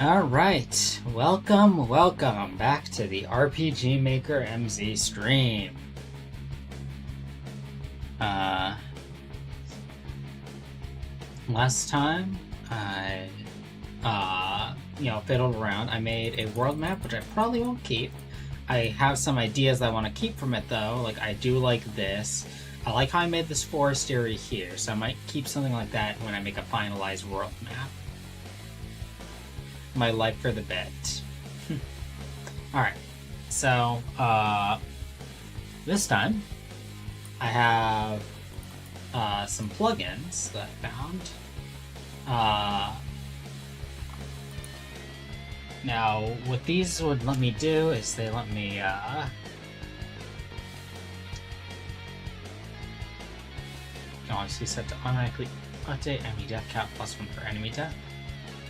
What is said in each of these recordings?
Alright, welcome back to the RPG Maker MZ stream. Last time I, fiddled around. I made a world map, which I probably won't keep. I have some ideas that I want to keep from it, though. Like, I do like this. I like how I made this forest area here, so I might keep something like that when I make a finalized world map. My life for the bit. Alright, so, this time, I have, some plugins that I found. Now, what these would let me do is they let me, obviously set to automatically update enemy death count +1 for enemy death.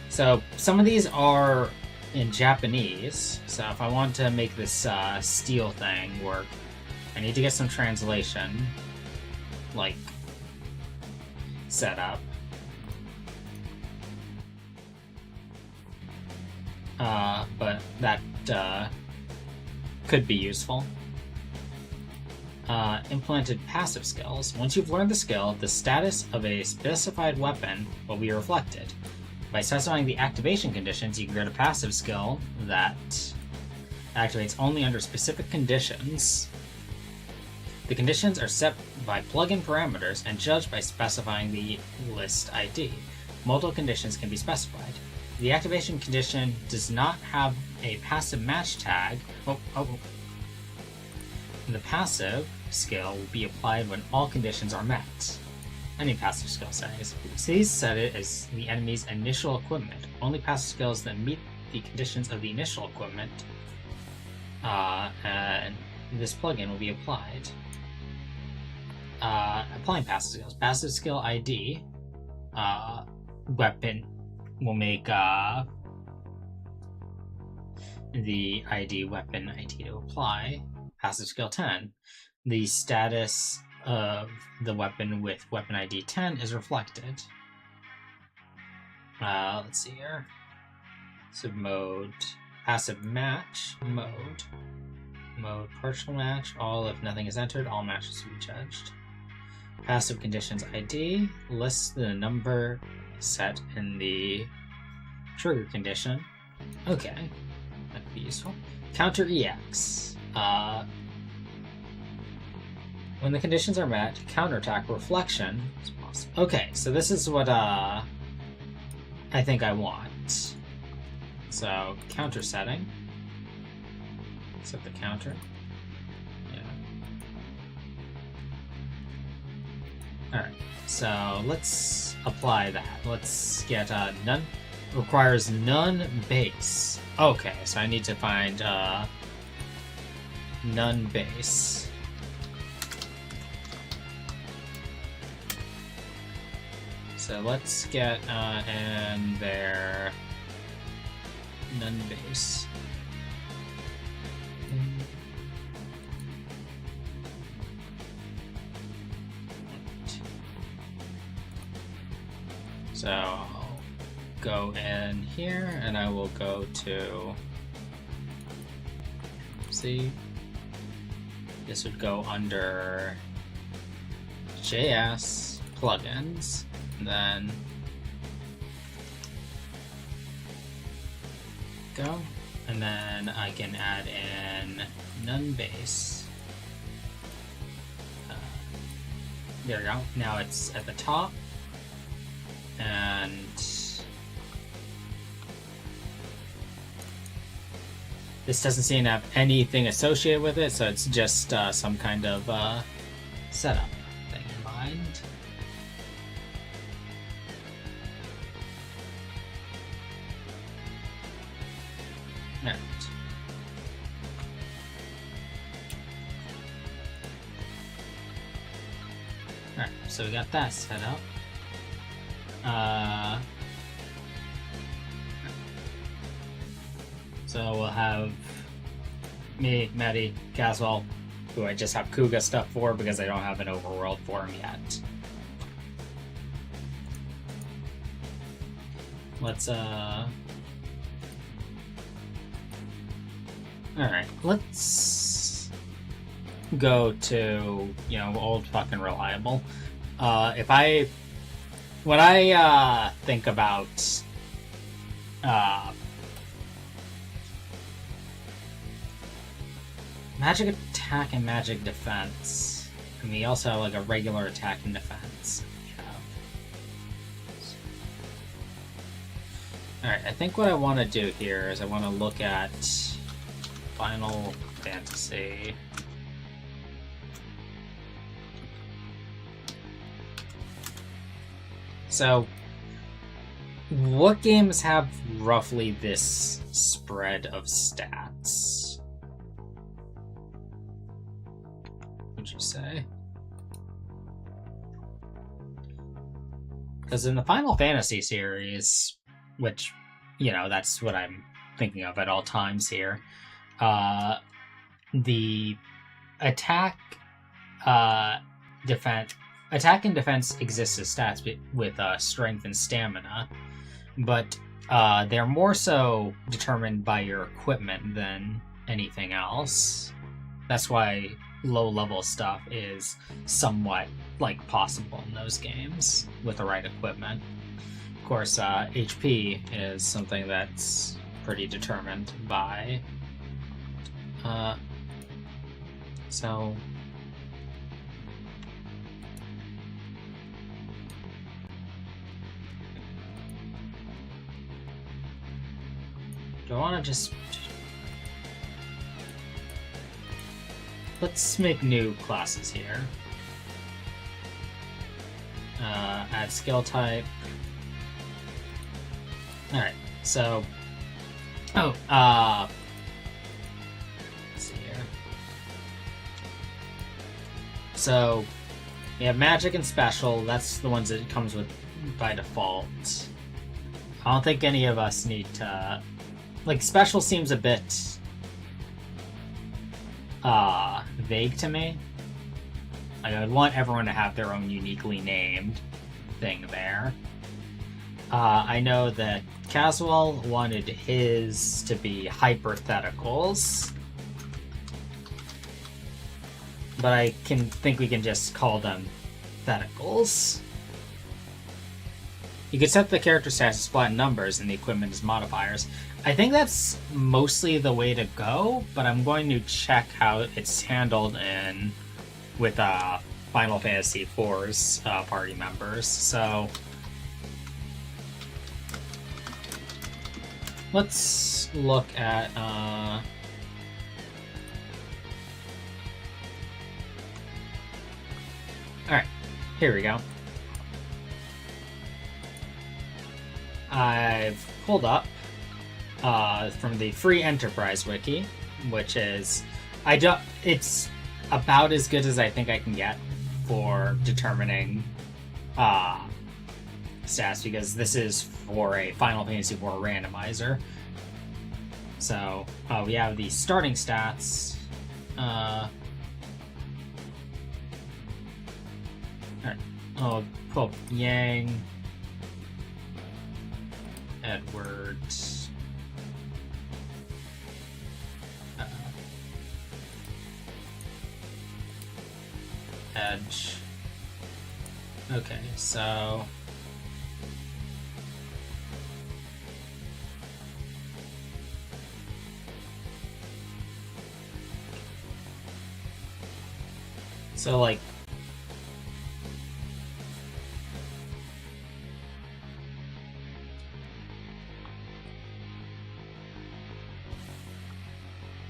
So some of these are in Japanese, so if I want to make this steel thing work, I need to get some translation, like, set up. But that could be useful. Implemented passive skills. Once you've learned the skill, the status of a specified weapon will be reflected. By specifying the activation conditions, you can create a passive skill that activates only under specific conditions. The conditions are set by plugin parameters and judged by specifying the list ID. Multiple conditions can be specified. The activation condition does not have a passive match tag. The passive skill will be applied when all conditions are met. Any passive skill settings. Please set it as the enemy's initial equipment. Only passive skills that meet the conditions of the initial equipment and this plugin will be applied. Applying passive skills. Passive skill ID weapon will make the ID weapon ID to apply. Passive skill 10. The status of the weapon with weapon ID 10 is reflected. Let's see here. Submode. Passive match mode. Mode partial match. All if nothing is entered, all matches will be judged. Passive conditions ID lists the number set in the trigger condition. Okay, that could be useful. Counter EX. When the conditions are met, counterattack reflection is possible. Okay, so this is what I think I want. So counter setting. Set the counter. Yeah. Alright, so let's apply that. Let's get none. Requires none base. Okay, so I need to find none base. So let's get in there none base. So I'll go in here and I will go to, see, this would go under JS plugins, and then go, and then I can add in none base. There we go. Now it's at the top. And this doesn't seem to have anything associated with it, so it's just some kind of setup thing in mind. Alright. Alright, so we got that set up. So we'll have me, Maddie, Caswell, who I just have Kuga stuff for because I don't have an overworld for him yet. Let's Alright, let's go to, old fucking reliable. When I think about magic attack and magic defense, and we also have like a regular attack and defense. Alright, I think what I want to do here is I want to look at Final Fantasy. So, what games have roughly this spread of stats? Would you say? Because in the Final Fantasy series, which, that's what I'm thinking of at all times here, the attack and defense exists as stats with strength and stamina, but they're more so determined by your equipment than anything else. That's why low-level stuff is somewhat possible in those games with the right equipment. Of course, HP is something that's pretty determined by. So. Do I want to just. Let's make new classes here. Add skill type. Alright, so... let's see here. So, we have magic and special. That's the ones that it comes with by default. I don't think any of us need to... special seems a bit... vague to me. I would want everyone to have their own uniquely named thing there. I know that Caswell wanted his to be hypotheticals, but I think we can just call them theticals. You can set the character stats as flat numbers and the equipment as modifiers. I think that's mostly the way to go, but I'm going to check how it's handled with Final Fantasy IV's party members. So let's look at alright, here we go. I've pulled up from the free Enterprise wiki, which is it's about as good as I think I can get for determining stats, because this is for a Final Fantasy IV randomizer. So we have the starting stats. Alright, I'll pull up Yang, Edward, Edge. Okay, so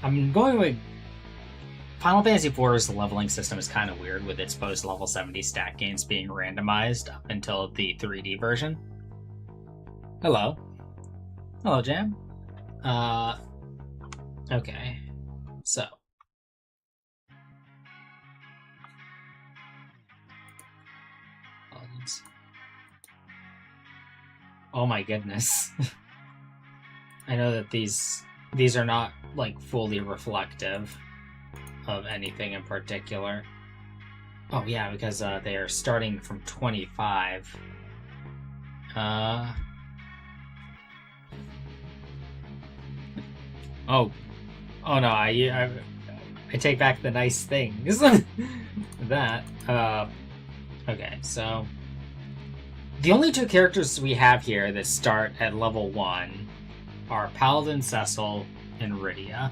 I'm going with Final Fantasy IV's leveling system is kind of weird, with its post-level 70 stat gains being randomized up until the 3D version. Hello. Hello, Jam. Okay. So. Oh my goodness. I know that these are not, fully reflective of anything in particular. Oh yeah, because they are starting from 25. Oh Oh no, I take back the nice things. That. Okay, so the only two characters we have here that start at level 1 are Paladin Cecil and Rydia.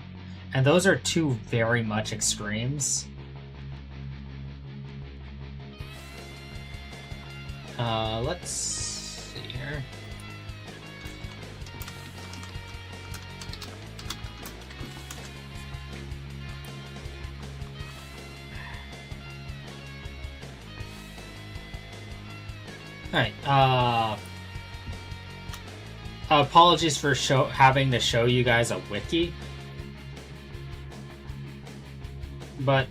And those are two very much extremes. Let's see here. Alright, apologies for having to show you guys a wiki. But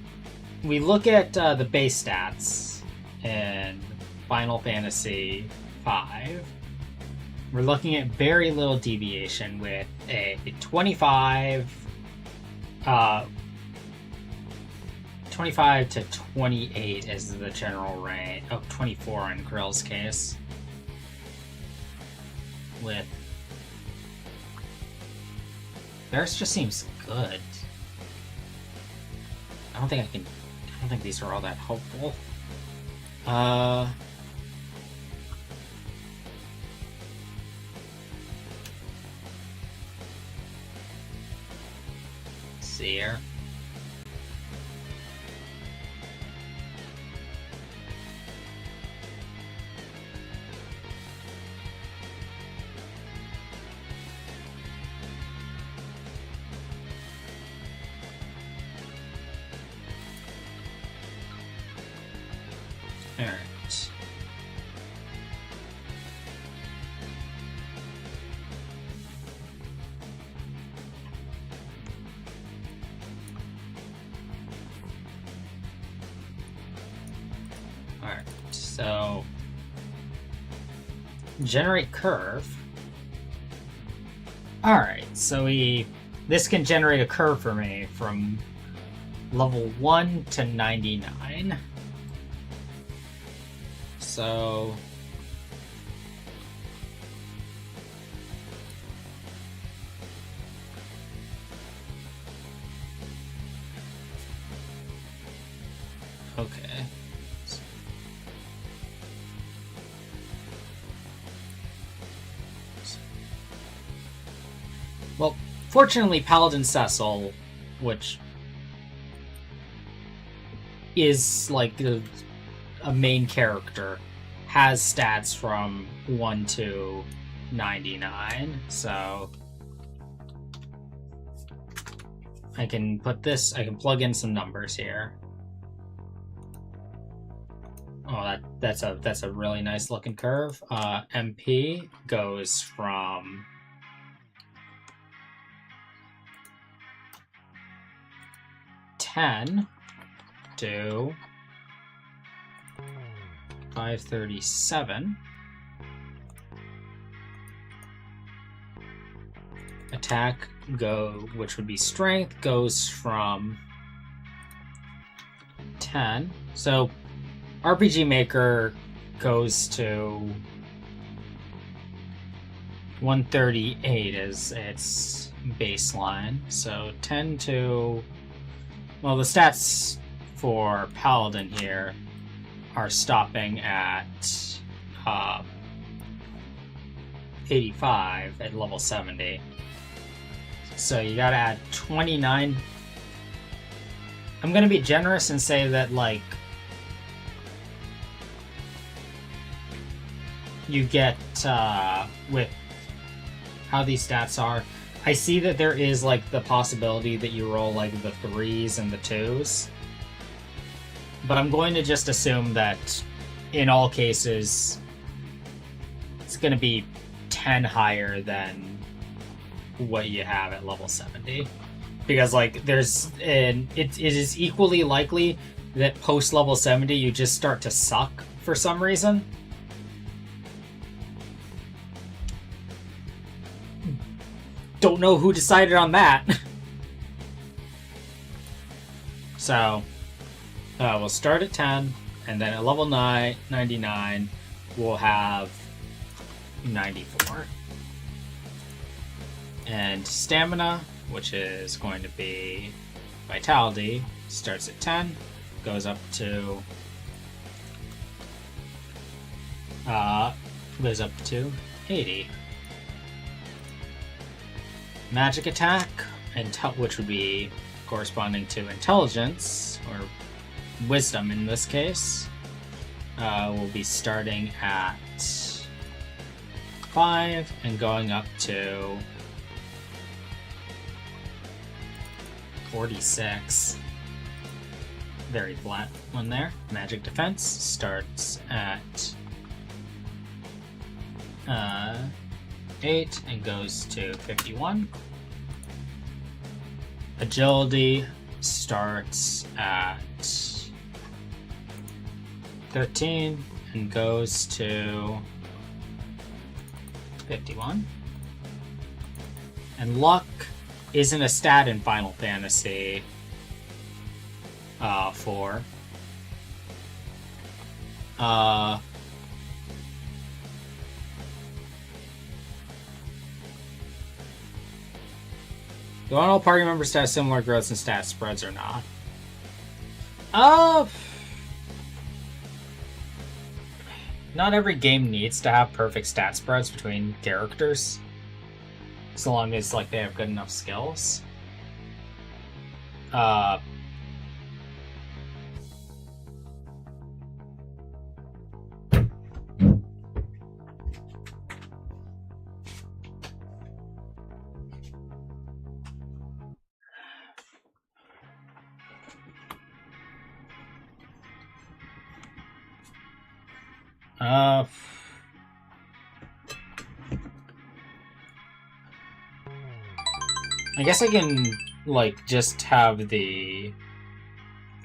we look at the base stats in Final Fantasy V. We're looking at very little deviation with a 25 to 28 is the general range. Oh, 24 in Grill's case. With theirs just seems good. I don't think these are all that hopeful. Let's see here. Alright. Alright, so generate curve. Alright, so this can generate a curve for me from level 1 to 99. So okay. Well, fortunately, Paladin Cecil, which is like a main character, has stats from 1 to 99, so I can plug in some numbers here. Oh, that's a really nice looking curve. MP goes from 10 to 537. Attack which would be strength, goes from 10. So RPG Maker goes to 138 as its baseline. So 10 to, well, the stats for Paladin here are stopping at 85 at level 70. So you gotta add 29. I'm gonna be generous and say that, like, you get, with how these stats are, I see that there is, like, the possibility that you roll, like, the 3s and the 2s. But I'm going to just assume that in all cases, it's going to be 10 higher than what you have at level 70. Because, like, it is equally likely that post level 70 you just start to suck for some reason. Don't know who decided on that. So we'll start at 10, and then at level 99, we'll have 94. And stamina which is going to be Vitality, starts at 10, goes up to 80. Magic attack, which would be corresponding to intelligence, or wisdom in this case, will be starting at 5 and going up to 46. Very flat one there. Magic defense starts at 8 and goes to 51. Agility starts at 13 and goes to 51. And luck isn't a stat in Final Fantasy 4. Do all party members to have similar growths and stat spreads or not? Not every game needs to have perfect stat spreads between characters, so long as like they have good enough skills. I guess I can, like, just have the,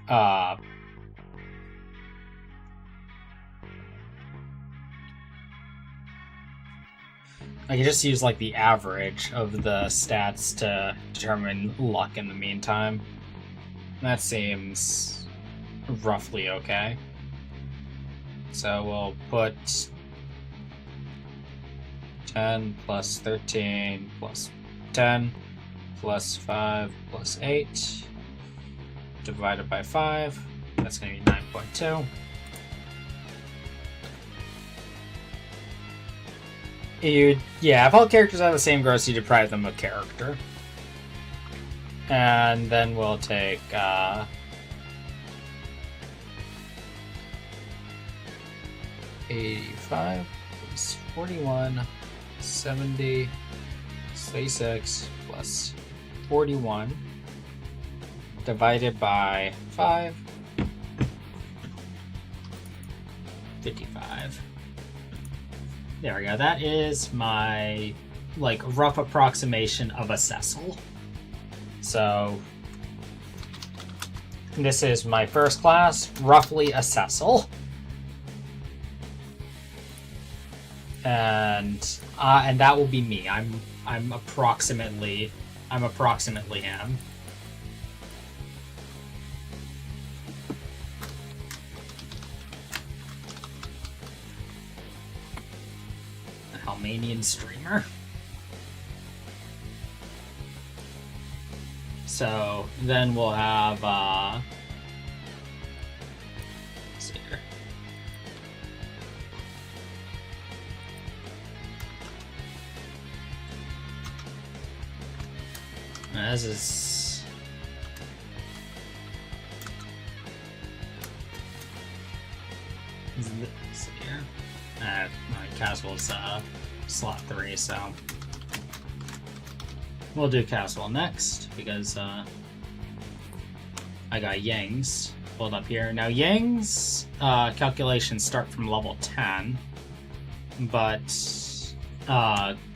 I can just use, like, the average of the stats to determine luck in the meantime. That seems roughly okay. So we'll put 10 plus 13 plus 10 plus 5 plus 8 divided by 5. That's going to be 9.2. Yeah, if all characters have the same growth, you deprive them of character. And then we'll take 85 plus 41, 70, 36 plus 41 divided by 5, 55. There we go. That is my, like, rough approximation of a Cecil. So this is my first class, roughly a Cecil. And that will be me. I'm approximately him. A Halmanian streamer. So then we'll have let's see here. This is here. My Caswell's slot 3, so we'll do Caswell next because I got Yang's pulled up here. Now Yang's calculations start from level 10, but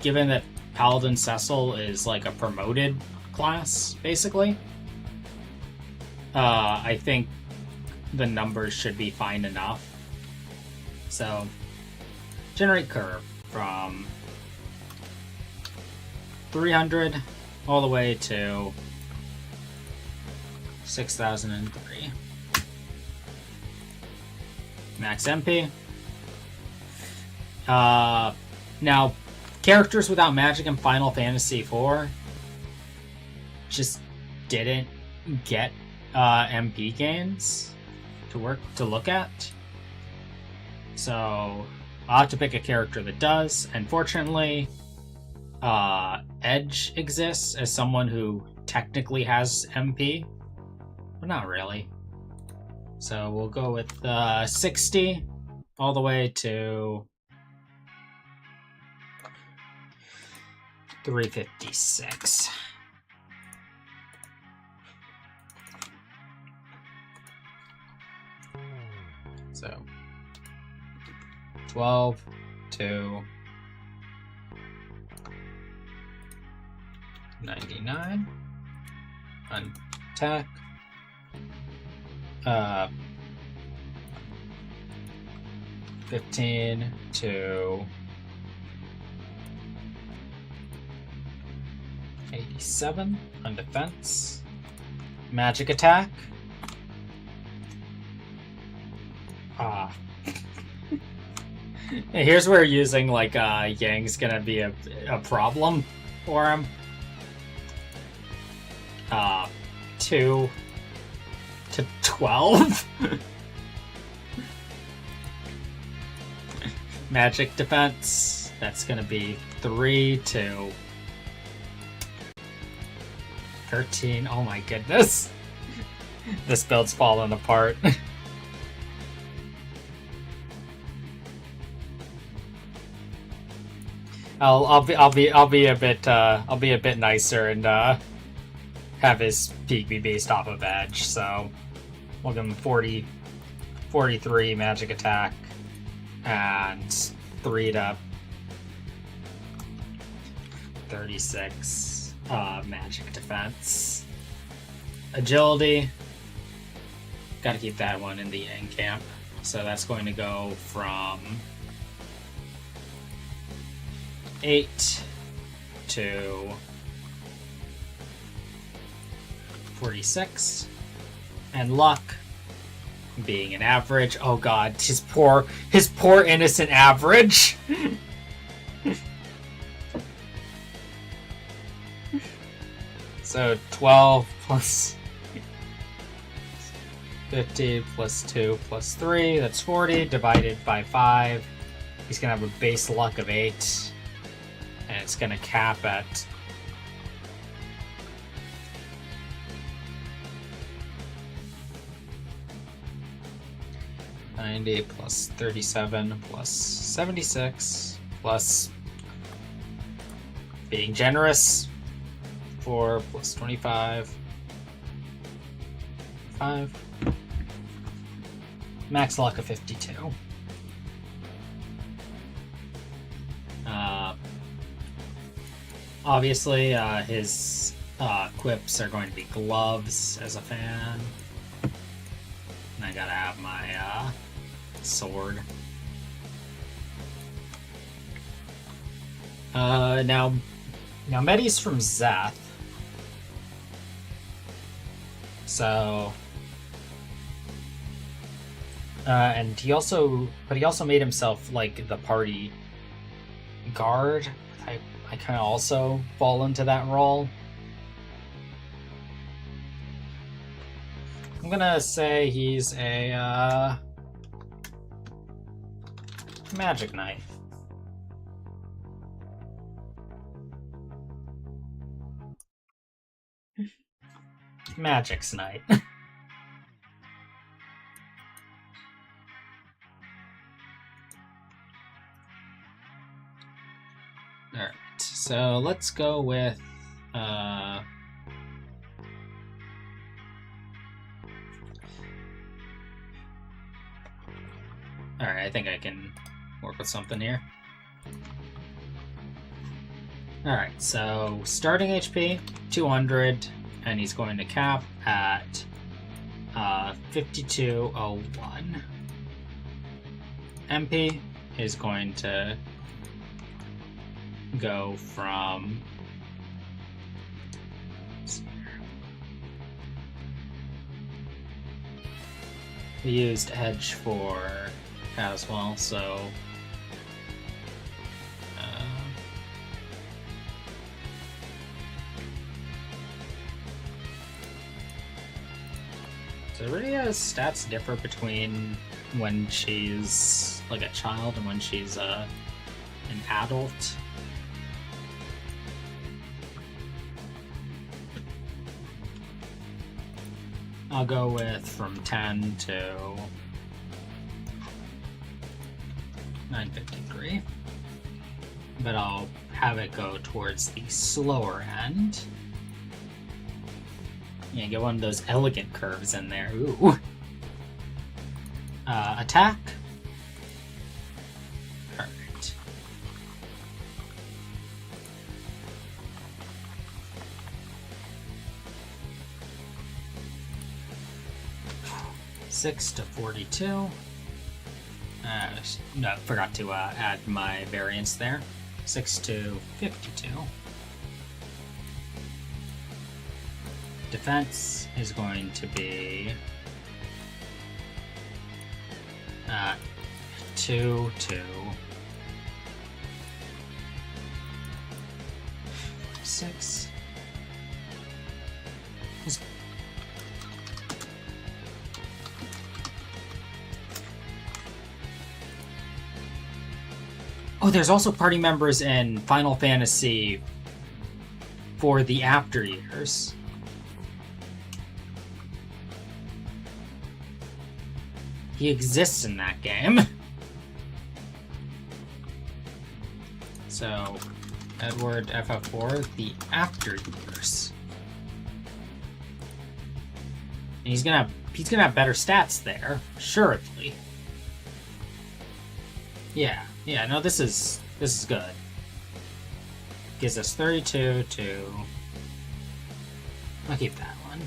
given that Paladin Cecil is like a promoted class, basically, I think the numbers should be fine enough. So, generate curve from 300 all the way to 6003. Max MP. Now, characters without magic in Final Fantasy IV just didn't get MP gains to look at. So I'll have to pick a character that does. And fortunately, Edge exists as someone who technically has MP, but not really. So we'll go with 60 all the way to 356. So 12 to 99. Attack. 15 to 87 on defense. Magic attack. Here's where using like Yang's gonna be a problem for him. 2 to 12. Magic defense. That's gonna be 3 to 13. Oh my goodness. This build's falling apart. I'll be a bit nicer and have his peak be based off of Edge. So we'll give him 43 magic attack and 3 to 36 magic defense. Agility. Got to keep that one in the end camp. So that's going to go from 8 to 46, and luck being an average. Oh god, his poor innocent average. So 12 plus 50 plus 2 plus 3, that's 40 divided by 5. He's gonna have a base luck of 8. And it's going to cap at 90 plus 37 plus 76 plus being generous 4 plus 25 5 max luck of 52. Obviously, his quips are going to be gloves as a fan. And I gotta have my sword. Now Medi's from Zeth. So and he also made himself like the party guard. I kind of also fall into that role. I'm gonna say he's a magic knight. Magic's knight. Alright, so let's go with alright, I think I can work with something here. Alright, so starting HP 200, and he's going to cap at 5201. MP is going to go from we used Edge for that as well, so So Rhea's stats differ between when she's like a child and when she's an adult. I'll go with from 10 to 953. But I'll have it go towards the slower end. Yeah, get one of those elegant curves in there. Ooh. Attack. Perfect. Six to 42. No, forgot to add my variance there. 6 to 52. Defense is going to be 2 to 6. Oh, there's also party members in Final Fantasy for the after years. He exists in that game. So, Edward FF4, the after years. And he's gonna have better stats there, surely. Yeah, no, this is good. Gives us 32 to... I'll keep that one.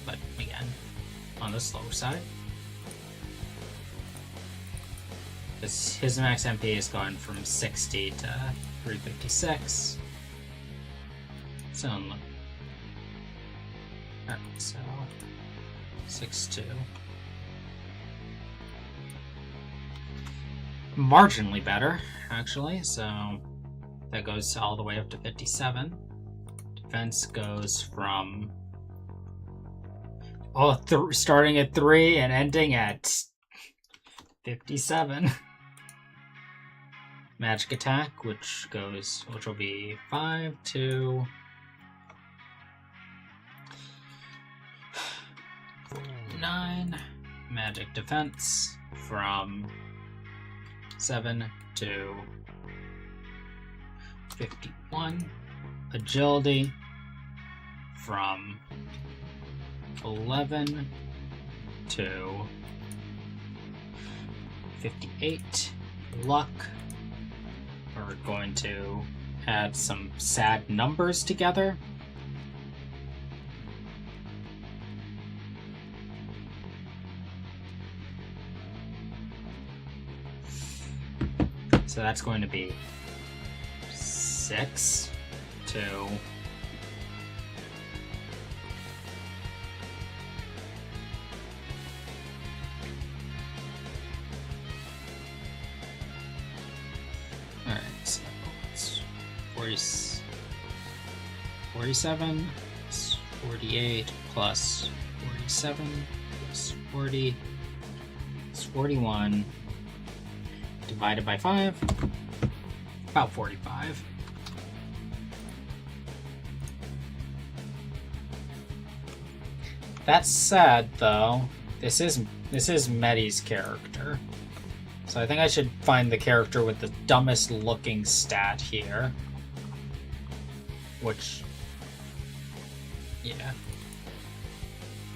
But again, on the slower side. His max MP is going from 60 to 356. So, alright, so 6-2. Marginally better, actually, so that goes all the way up to 57. Defense goes from starting at 3 and ending at 57. Magic attack, which will be 5 to 9. Magic defense from 7 to 51. Agility from 11 to 58. Luck. We're going to add some sad numbers together. So that's going to be 6 to 47 plus 48 plus 47 plus 40 is 41 divided by 5, about 45. That said, though, this is Medi's character. So I think I should find the character with the dumbest looking stat here. Which, yeah.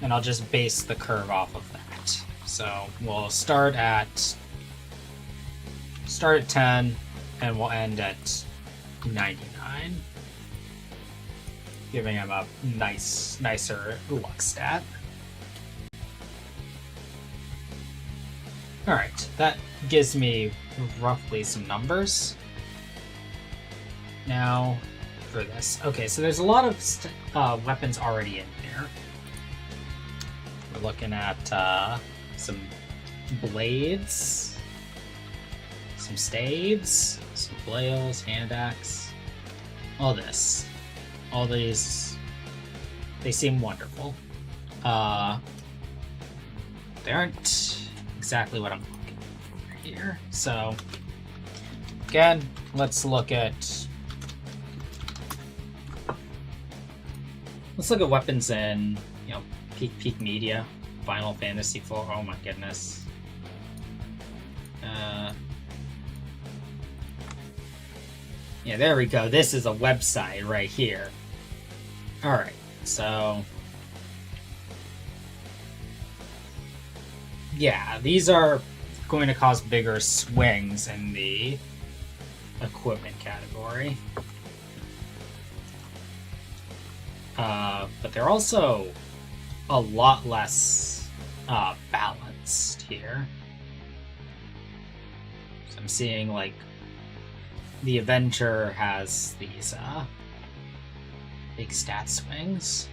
And I'll just base the curve off of that. So we'll start at 10 and we'll end at 99. Giving him a nicer luck stat. Alright, that gives me roughly some numbers. Now, for this. Okay, so there's a lot of weapons already in there. We're looking at some blades, some staves, some flails, hand axe, all this. All these, they seem wonderful. They aren't exactly what I'm looking for here. So, again, let's look at weapons in, you know, peak media, Final Fantasy IV. Oh my goodness. Yeah, there we go. This is a website right here. Alright, so... yeah, these are going to cause bigger swings in the equipment category. But they're also a lot less balanced here. So I'm seeing, like, the Avenger has these big stat swings.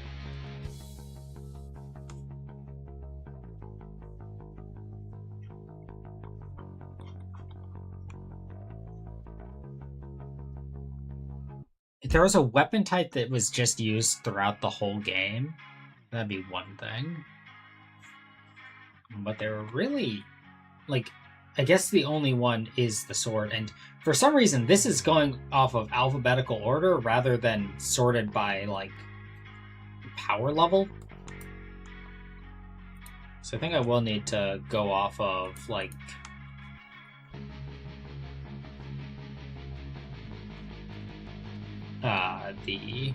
If there was a weapon type that was just used throughout the whole game, that'd be one thing. But they were really, like, I guess the only one is the sword, and for some reason this is going off of alphabetical order rather than sorted by, like, power level. So I think I will need to go off of, like, the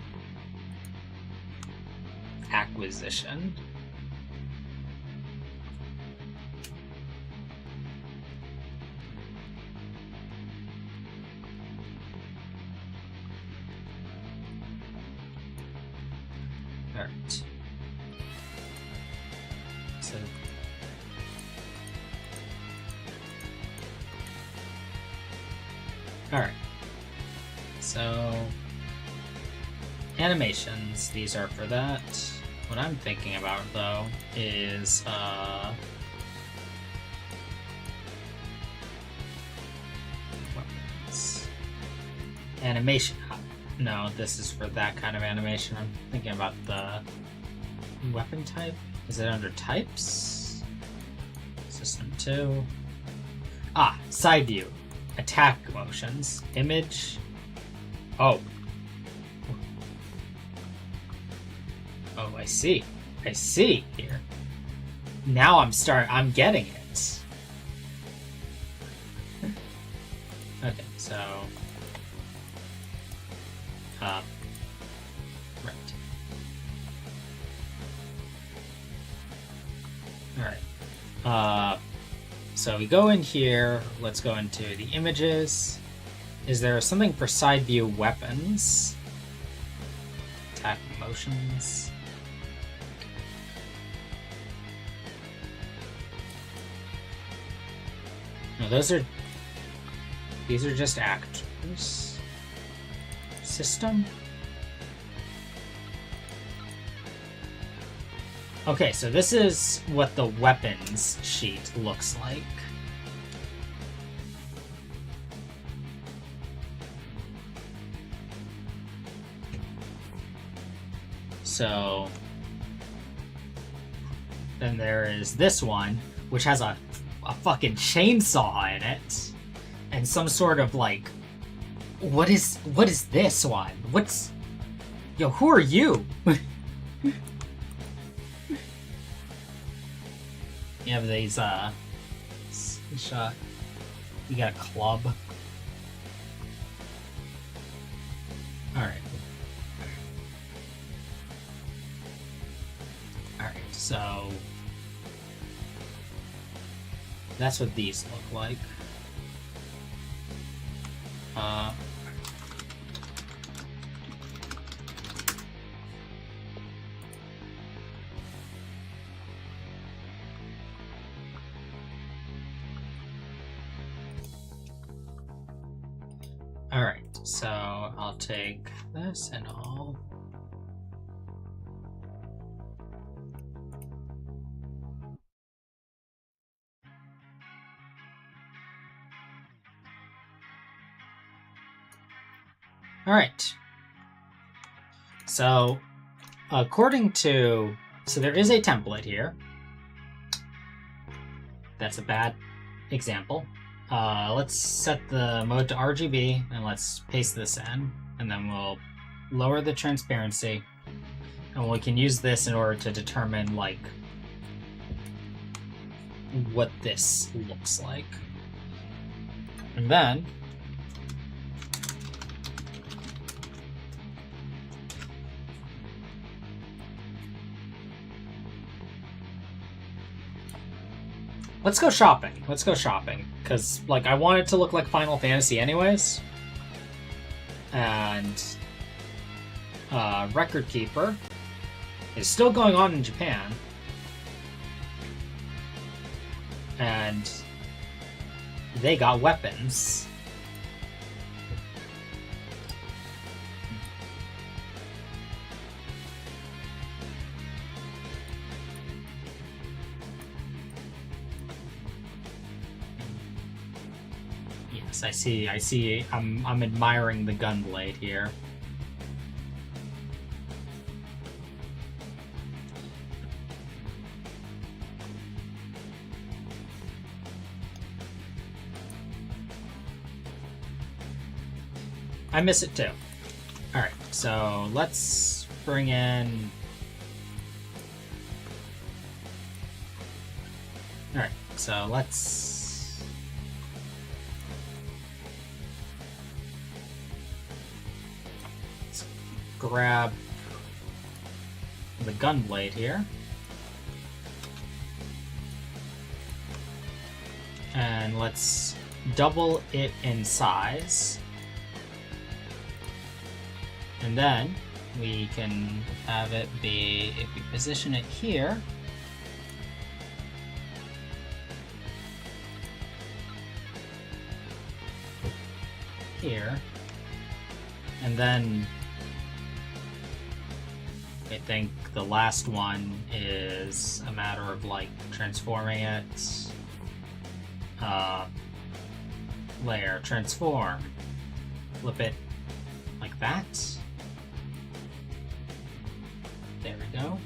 acquisition. Alright. So... alright. So... animations, these are for that. What I'm thinking about, though, is, weapons. Animation. No, this is for that kind of animation. I'm thinking about the weapon type. Is it under types? System 2. Ah, side view. Attack motions. Image. Oh. Oh, I see. I see here. Now I'm getting it. Okay, so... right. Alright. So we go in here. Let's go into the images. Is there something for side view weapons? Attack motions. No, these are just actors. System? Okay, so this is what the weapons sheet looks like. So then there is this one, which has a fucking chainsaw in it, and some sort of, like, what is this one? Yo, who are you? You have these shot. You got a club. Alright. Alright, so that's what these look like. Alright, so I'll take this and I'll... Alright. So, according to So there is a template here. That's a bad example. Let's set the mode to RGB and let's paste this in, and then we'll lower the transparency, and we can use this in order to determine like what this looks like. And then let's go shopping. Let's go shopping. Because, like, I want it to look like Final Fantasy anyways. And Record Keeper is still going on in Japan. And they got weapons. Yes, I see. I'm admiring the gunblade here. I miss it too. Alright, so let's bring in... Alright, so let's grab the gunblade here. And let's double it in size. And then we can have it be, if we position it here, and then I think the last one is a matter of like transforming it, layer, transform, flip it like that. There we go.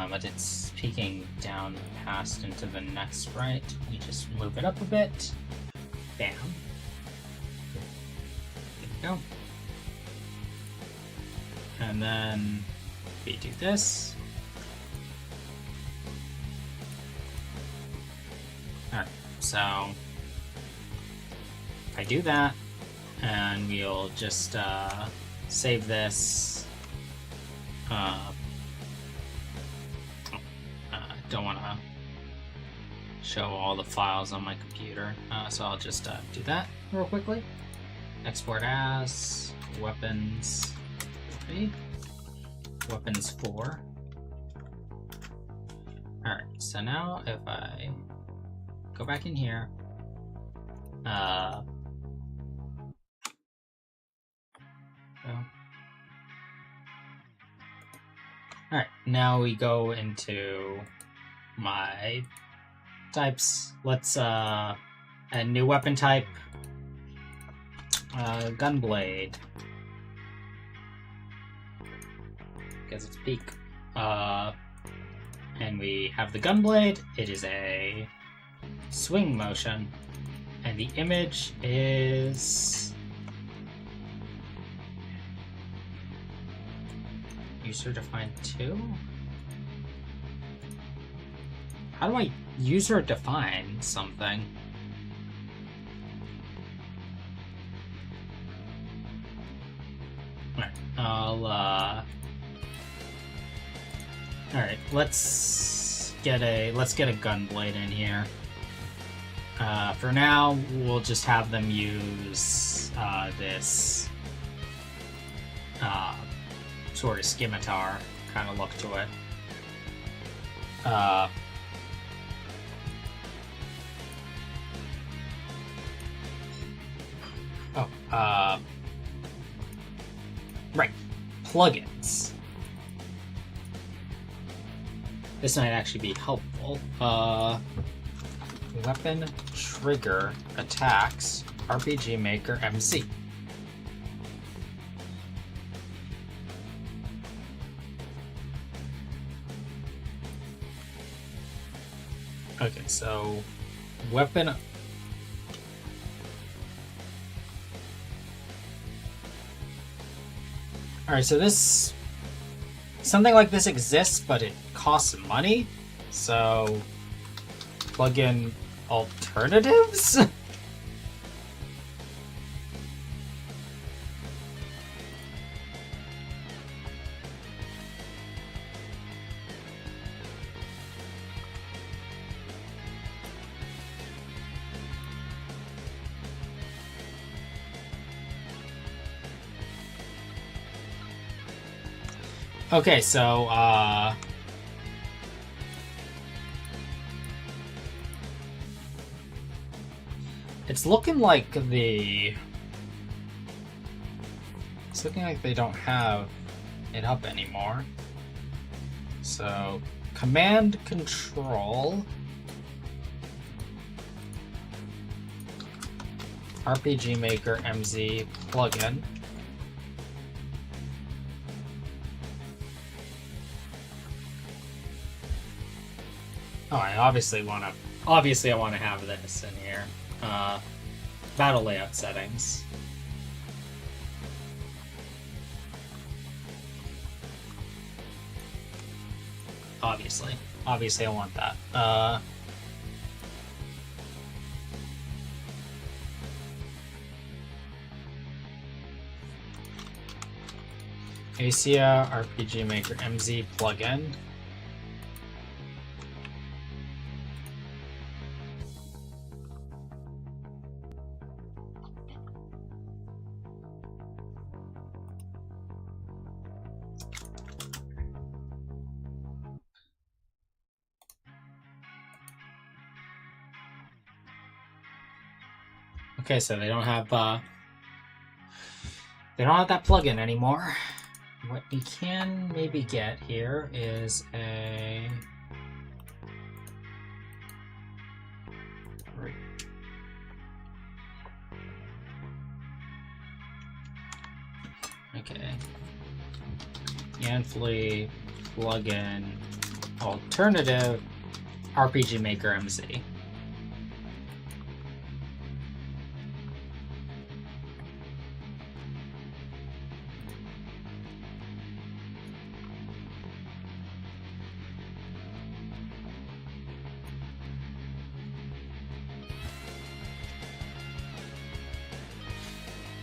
But it's peeking down past into the next sprite. We just move it up a bit. Bam. There we go. And then we do this. Alright, so if I do that, and we'll just save this. Don't want to show all the files on my computer, so I'll just do that real quickly. Export as weapons 3, weapons 4. Alright, so now if I go back in here, Alright, now we go into my types. Let's add a new weapon type, gunblade, because it's peak. And we have the gunblade. It is a swing motion, and the image is user defined 2? How do I user define something? Alright, alright, let's get a gunblade in here. For now, we'll just have them use this sort of scimitar kind of look to it. Right, plugins. This might actually be helpful. Weapon trigger attacks RPG Maker MC. Okay, so weapon. Alright, so this. Something like this exists, but it costs money. So plug in alternatives? Okay, so, it's looking like it's looking like they don't have it up anymore. So, command control RPG Maker MZ plugin. Oh, I obviously want to have this in here. Battle layout settings. Obviously I want that. ASIA RPG Maker MZ plugin. Okay, so they don't have that plugin anymore. What we can maybe get here is a Yanfley plugin alternative RPG Maker MZ.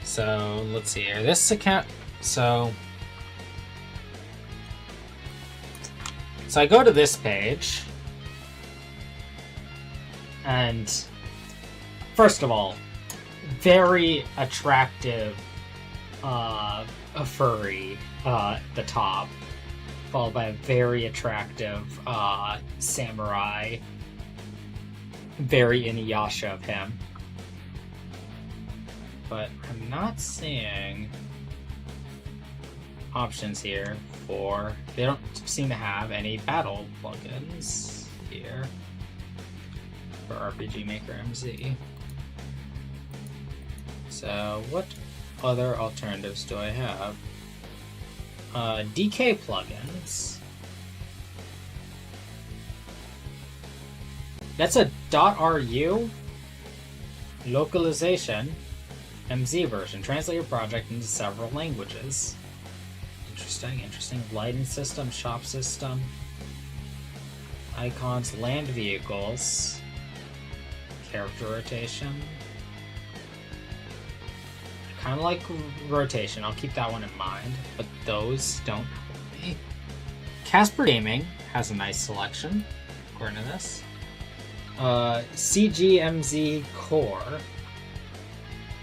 So let's see here. This account. So I go to this page, and first of all, very attractive a furry at the top, followed by a very attractive samurai. Very Inuyasha of him. But I'm not seeing options here for... They don't seem to have any battle plugins here for RPG Maker MZ. So what other alternatives do I have? DK plugins. That's a .ru localization MZ version. Translate your project into several languages. Interesting. Lighting system, shop system, icons, land vehicles, character rotation. I kind of like rotation. I'll keep that one in mind, but those don't help me. Casper Gaming has a nice selection, according to this. CGMZ Core,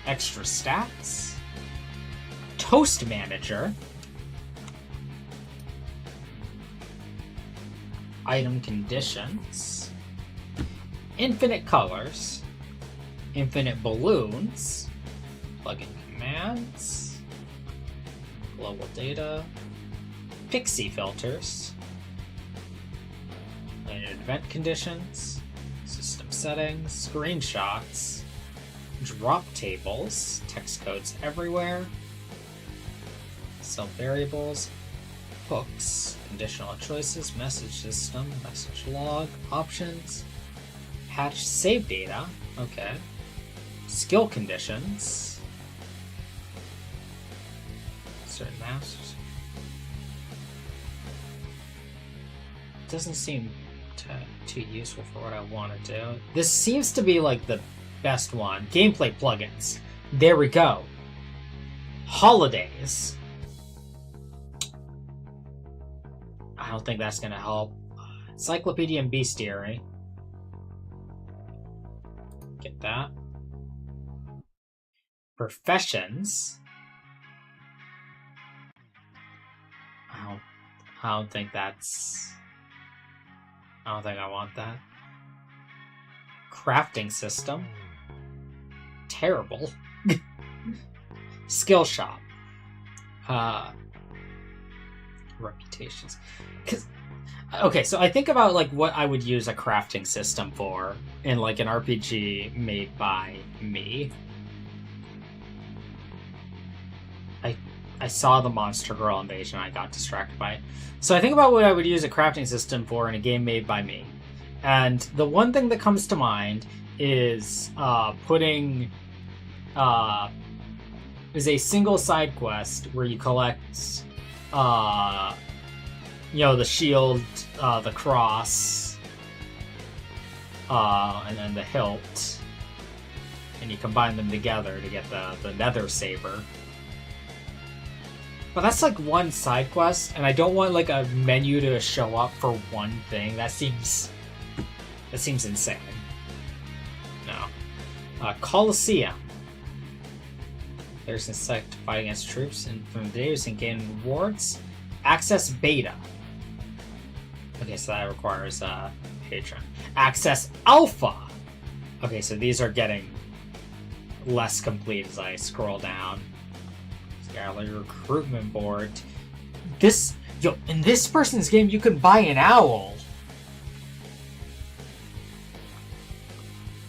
extra stats, Toast Manager, item conditions, infinite colors, infinite balloons, plugin commands, global data, pixie filters, event conditions, system settings, screenshots, drop tables, text codes everywhere, self variables, hooks, conditional choices, message system, message log, options, Patch save data. Okay. Skill conditions. Certain masters. Doesn't seem too useful for what I want to do. This seems to be like the best one. Gameplay plugins. There we go. Holidays. I don't think that's going to help. Encyclopedia and Bestiary. Get that. Professions. I don't think that's... I don't think I want that. Crafting system. Terrible. Skill shop. Reputations. Okay, so I think about like what I would use a crafting system for in like an RPG made by me. I saw the Monster Girl invasion. I got distracted by it. So I think about what I would use a crafting system for in a game made by me. And the one thing that comes to mind is putting... is a single side quest where you collect, the shield, the cross, and then the hilt. And you combine them together to get the nether saber. But that's like one side quest, and I don't want like a menu to show up for one thing. That seems insane. No. Coliseum. There's insect to fight against troops, and from the days and gain rewards. Access beta. Okay, so that requires patron. Access alpha. Okay, so these are getting less complete as I scroll down. Gallery recruitment board. In this person's game, you can buy an owl.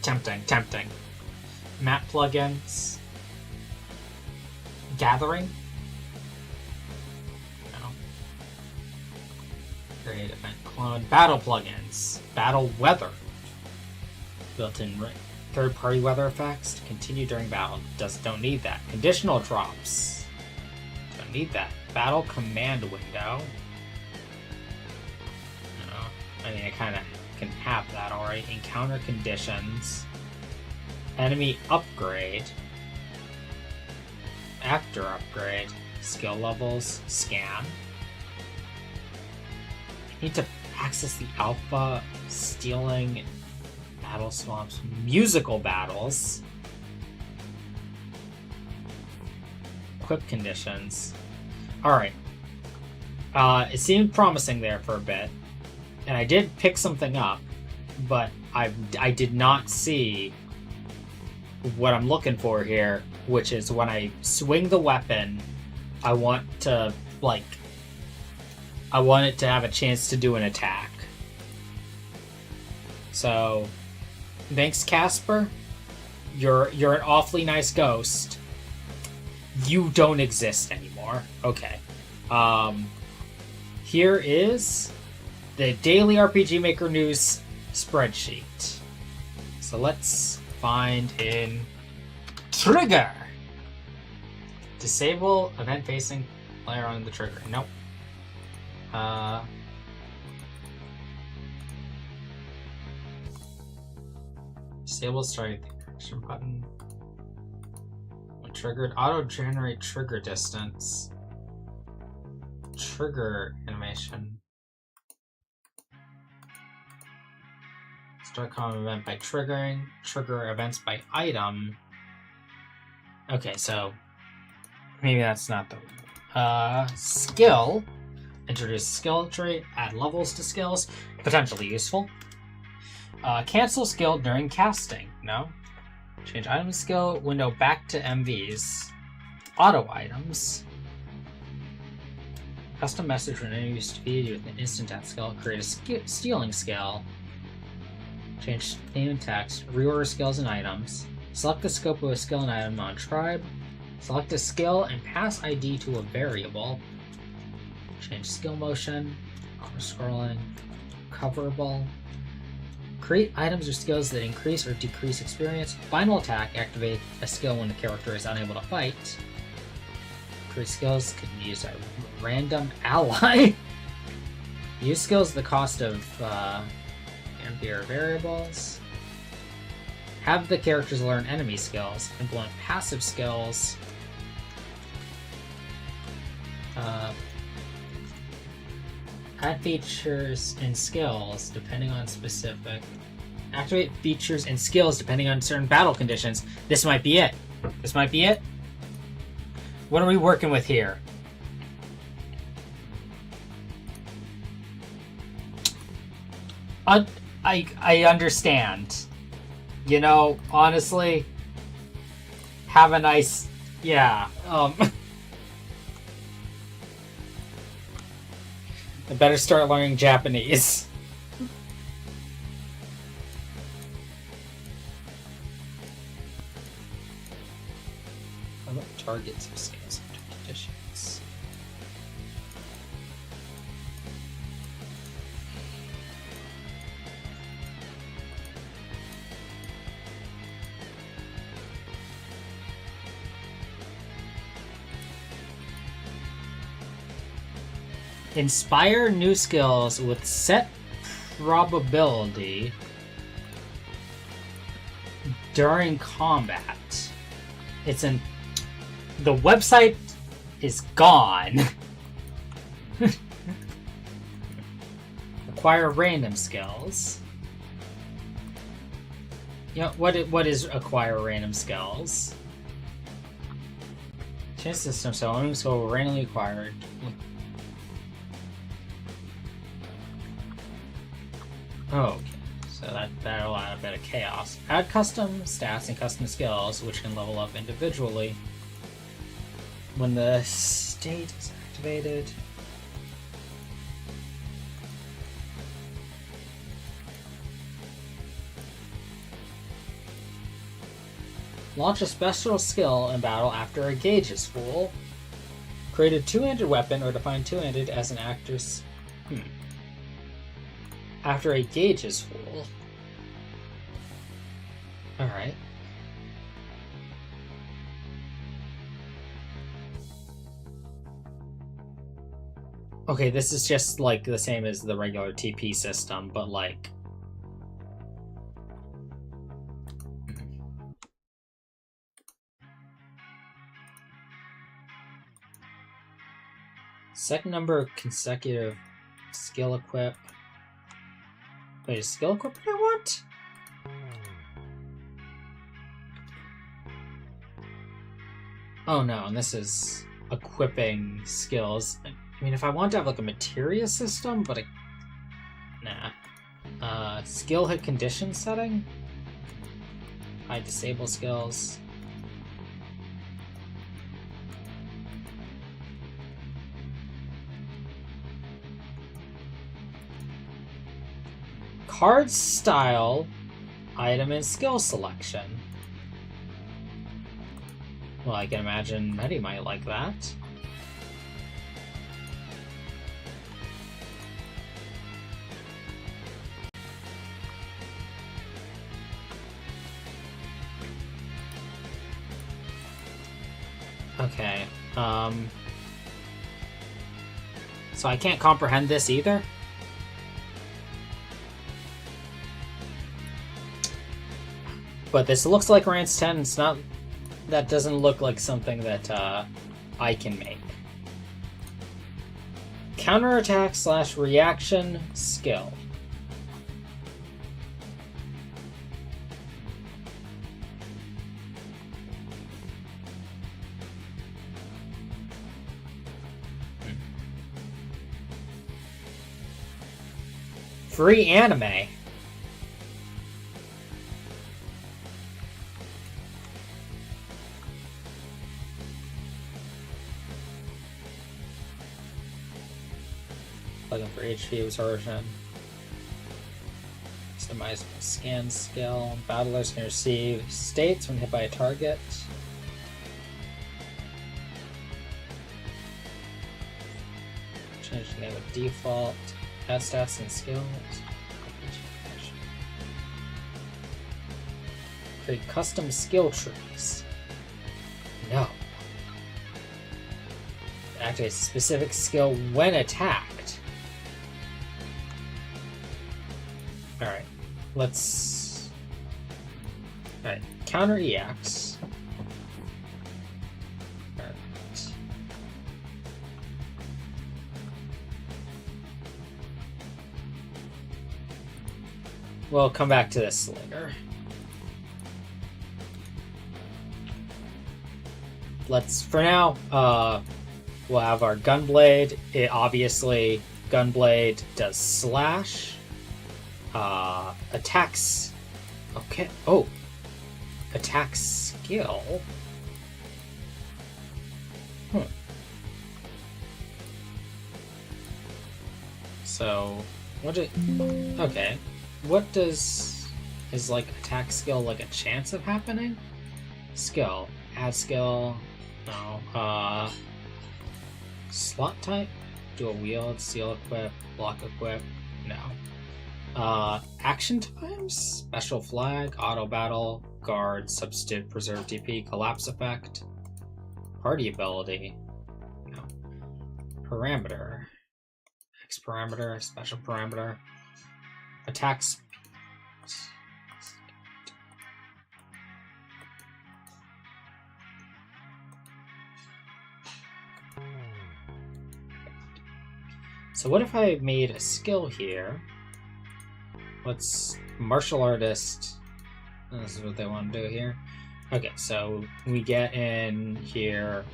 Tempting. Map plugins. Gathering. No. Create event clone. Battle plugins. Battle weather. Built-in third-party weather effects to continue during battle. Don't need that. Conditional drops. Don't need that. Battle command window. No. I mean, I kind of can have that already. Encounter conditions. Enemy upgrade. Actor upgrade. Skill levels. Scan. I need to access the alpha. Stealing. Battle swamps. Musical battles. Equip conditions. Alright. It seemed promising there for a bit. And I did pick something up. But I did not see what I'm looking for here. Which is when I swing the weapon, I want it to have a chance to do an attack. So, thanks, Casper. You're an awfully nice ghost. You don't exist anymore. Okay. Here is the Daily RPG Maker News spreadsheet. So let's find in Trigger. Disable event facing player on the trigger. Nope. Disable starting action button. When triggered, auto-generate trigger distance. Trigger animation. Start common event by triggering. Trigger events by item. Okay, so maybe that's not the skill. Introduce skill trait. Add levels to skills. Potentially useful. Cancel skill during casting. No. Change item skill window back to MVs. Auto items. Custom message when enemy used to feed you with an instant death skill. Create a stealing skill. Change theme and text. Reorder skills and items. Select the scope of a skill and item on tribe. Select a skill and pass ID to a variable. Change skill motion. Auto scrolling. Coverable. Create items or skills that increase or decrease experience. Final attack, activate a skill when the character is unable to fight. Create skills can use a random ally. Use skills at the cost of ambient variables. Have the characters learn enemy skills. Implement passive skills. Add features and skills depending on specific. Activate features and skills depending on certain battle conditions. This might be it. This might be it. What are we working with here? I understand. You know, honestly, have a nice... Yeah. I better start learning Japanese. How about targets of skills under conditions? Inspire new skills with set probability during combat. It's in... The website is gone. Acquire random skills. You know, what is acquire random skills? Change system, so enemies will randomly acquired. Oh, okay. So that'll add a bit of chaos. Add custom stats and custom skills, which can level up individually. When the state is activated. Launch a special skill in battle after a gauge is full. Create a two-handed weapon or define two-handed as an actor's... After a gauge is full. Alright. Okay, this is just like the same as the regular TP system, but like... Set number of consecutive skill equip. Wait, is skill equipment I want? Oh no, and this is equipping skills. I mean, if I want to have like a materia system, but nah. Skill hit condition setting? I disable skills. Card style, item, and skill selection. Well, I can imagine Mehdi might like that. Okay, so I can't comprehend this either? But this looks like Rance 10, it's not... That doesn't look like something that I can make. Counterattack / reaction skill. Free anime. Plugin for HP absorption. Customizable scan skill. Battlers can receive states when hit by a target. Change the name of default. Add stats and skills. Create custom skill trees. No. Activate a specific skill when attacked. Alright. Let's... Alright. Counter EX. Alright. We'll come back to this later. Let's, for now, we'll have our Gunblade. It obviously, Gunblade does slash. Attacks. Okay. Oh. Attack skill. So, what it... Okay. What does... Is, like, attack skill, like, a chance of happening? Skill. Add skill... No. Slot type? Dual wield, seal equip, block equip? No. Action times? Special flag, auto battle, guard, substitute, preserve DP, collapse effect, party ability? No. Parameter. X parameter, special parameter. Attacks. So what if I made a skill here? Let's martial artist. This is what they want to do here. Okay, so we get in here.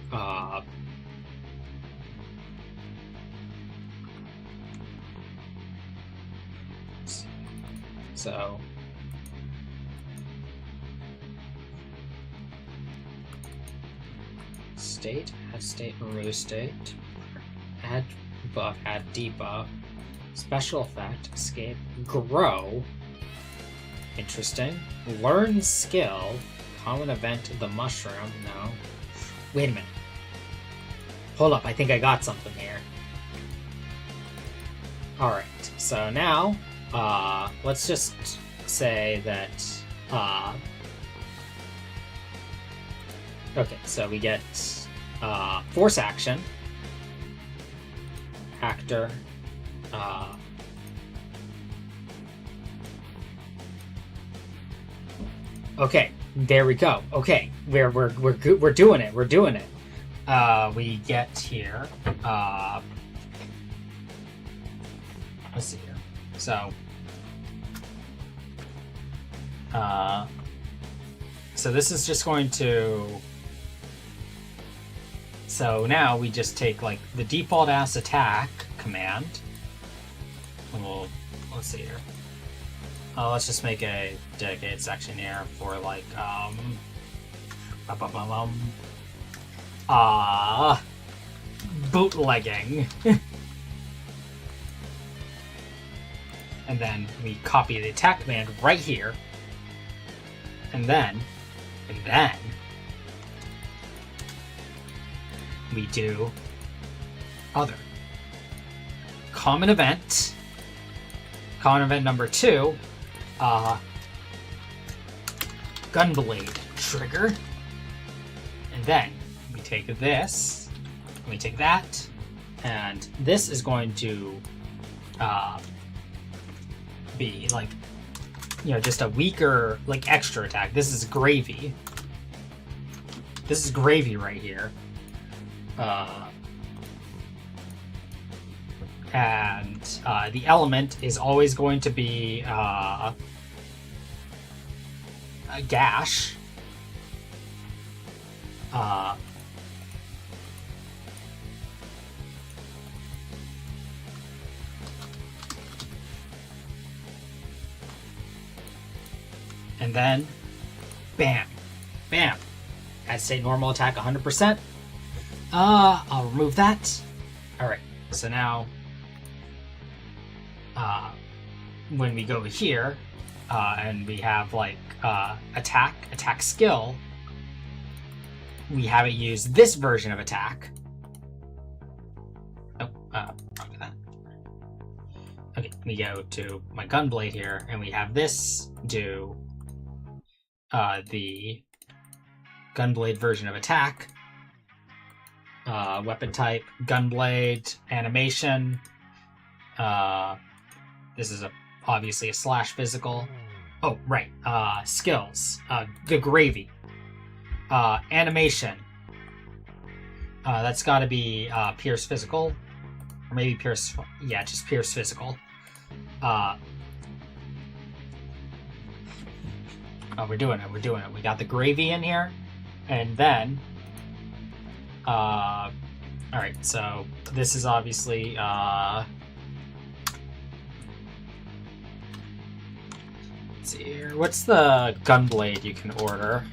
So state, add state, remove state, add buff, add debuff, special effect, escape, grow. Interesting. Learn skill, common event, the mushroom. No. Wait a minute. Hold up, I think I got something here. Alright, so now, let's just say that, okay, so we get, force action, actor, okay, there we go. Okay, we're good. We're doing it. We're doing it. We get here. Let's see here. So, so this is just going to. So now we just take like the default ass attack command, and let's see here. Let's just make a dedicated section here for like bootlegging. And then we copy the attack command right here. And then we do other. Common event number 2, Gunblade trigger. And then we take this, and we take that, and this is going to be like, you know, just a weaker, like, extra attack. This is gravy. This is gravy right here. And the element is always going to be a gash. And then, bam, bam. I'd say normal attack 100%. I'll remove that. All right. So now, when we go here, and we have like attack skill, we haven't used this version of attack. Oh, wrong with that. Okay, we go to my Gunblade here, and we have this do the Gunblade version of attack. Weapon type, Gunblade, animation. This is obviously a slash physical. Oh, right. Skills. The gravy. Animation. That's got to be Pierce physical. Or maybe Pierce... Yeah, just Pierce physical. Oh, we're doing it. We're doing it. We got the gravy in here. And then... Alright, so this is obviously... let's see here. What's the Gunblade you can order?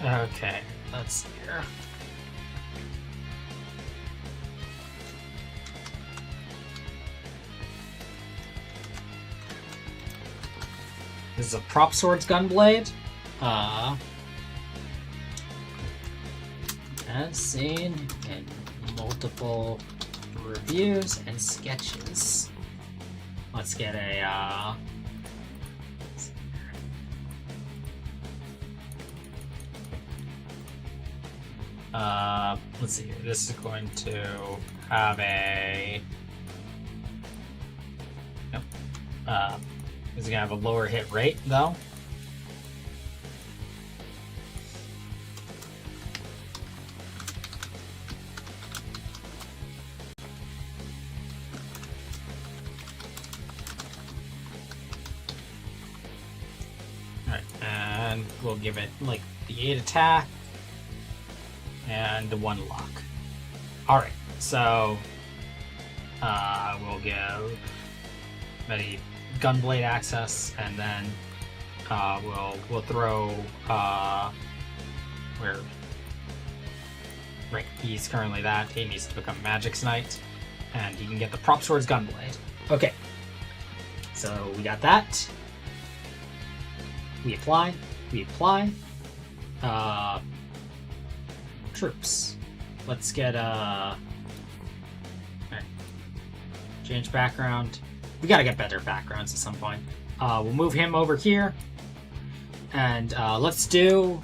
Okay, let's see here. This is a Prop Swords Gunblade. As seen in multiple reviews and sketches. Let's get a let's see here. This is going to have a nope. Is it gonna have a lower hit rate though? Alright, and we'll give it like the 8 attack and the 1 luck. Alright, so we'll give Betty Gunblade access, and then we'll throw where right, he's currently that. He needs to become Magic's Knight, and he can get the Prop Swords Gunblade. Okay. So we got that. We apply. Troops. Let's get right. Change background. We gotta get better backgrounds at some point. We'll move him over here, and let's do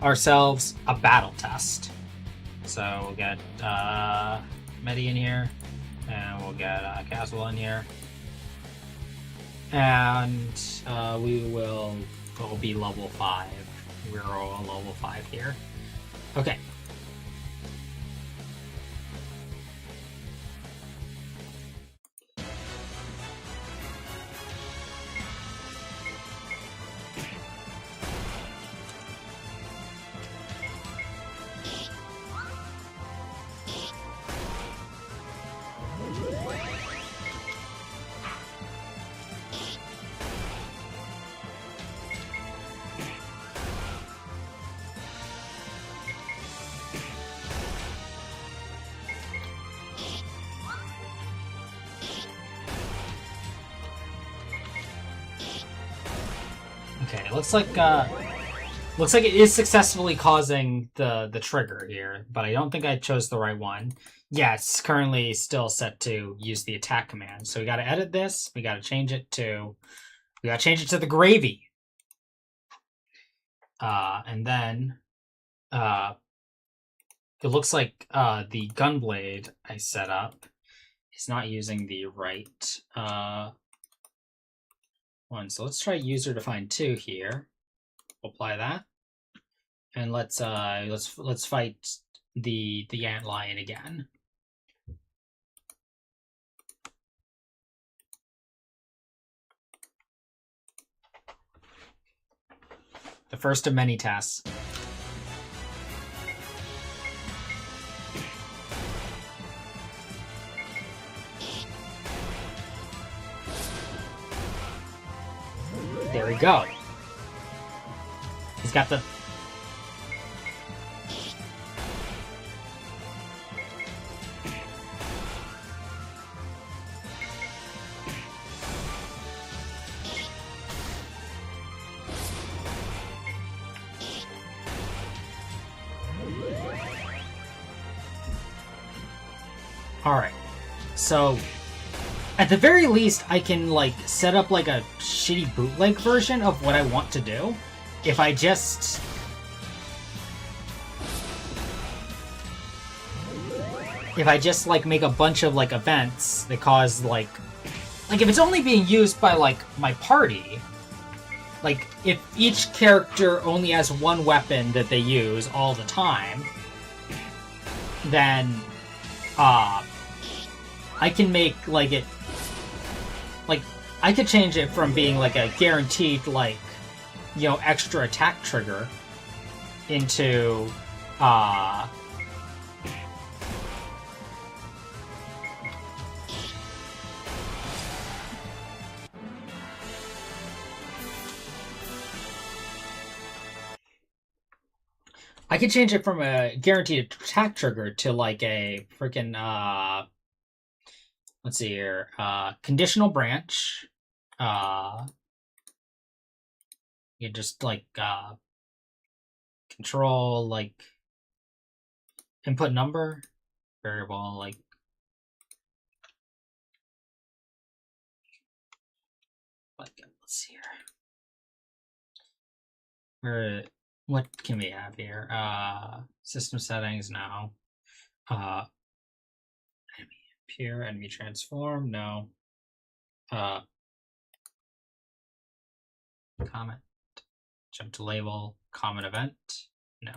ourselves a battle test. So we'll get Medi in here, and we'll get Castle in here, and we'll be level 5. We're all level 5 here. Okay. Okay, looks like it is successfully causing the trigger here, but I don't think I chose the right one. Yeah, it's currently still set to use the attack command. So we got to edit this. We got to change it to the gravy. And then it looks like the Gunblade I set up is not using the right one. So let's try user define 2 here. We'll apply that, and let's fight the antlion again. The first of many tests. There we go. He's got the... Alright. So, at the very least, I can, like, set up, like, a shitty bootleg version of what I want to do. If I just... like, make a bunch of, like, events that cause, like... Like, if it's only being used by, like, my party... Like, if each character only has one weapon that they use all the time... Then... I can make, like, it... Like, I could change it from being, like, a guaranteed, like, you know, extra attack trigger into, I could change it from a guaranteed attack trigger to, like, a freaking, let's see here, conditional branch, you just, like, control, like, input number, variable, like, let's see here. What can we have here? System settings, no. Enemy appear, enemy transform, no. Comment. Jump to label, comment event, no.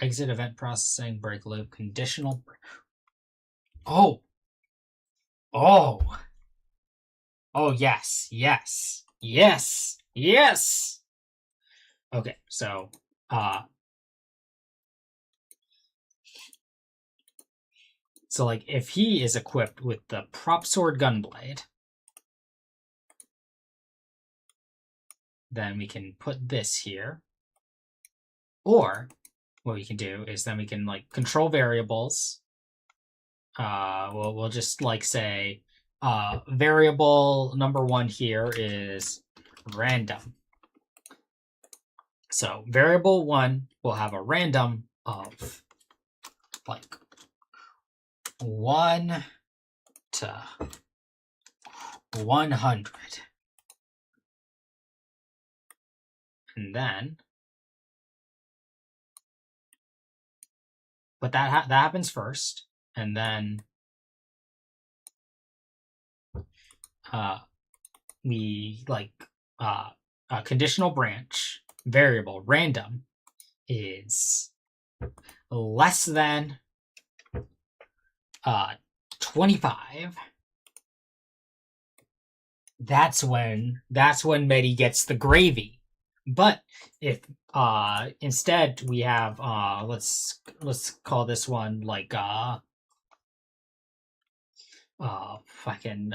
Exit event processing, break loop, conditional. Oh! Oh! Oh, yes, yes, yes, yes! Okay, so, so, like, if he is equipped with the prop sword gunblade, then we can put this here. Or, what we can do is then we can, like, control variables. We'll just, like, say, variable number 1 here is random. So variable 1 will have a random of, like, 1 to 100. And then, but that happens first, and then we, like, a conditional branch variable random is less than 25. That's when Medi gets the gravy. But if instead we have let's call this one, like, fucking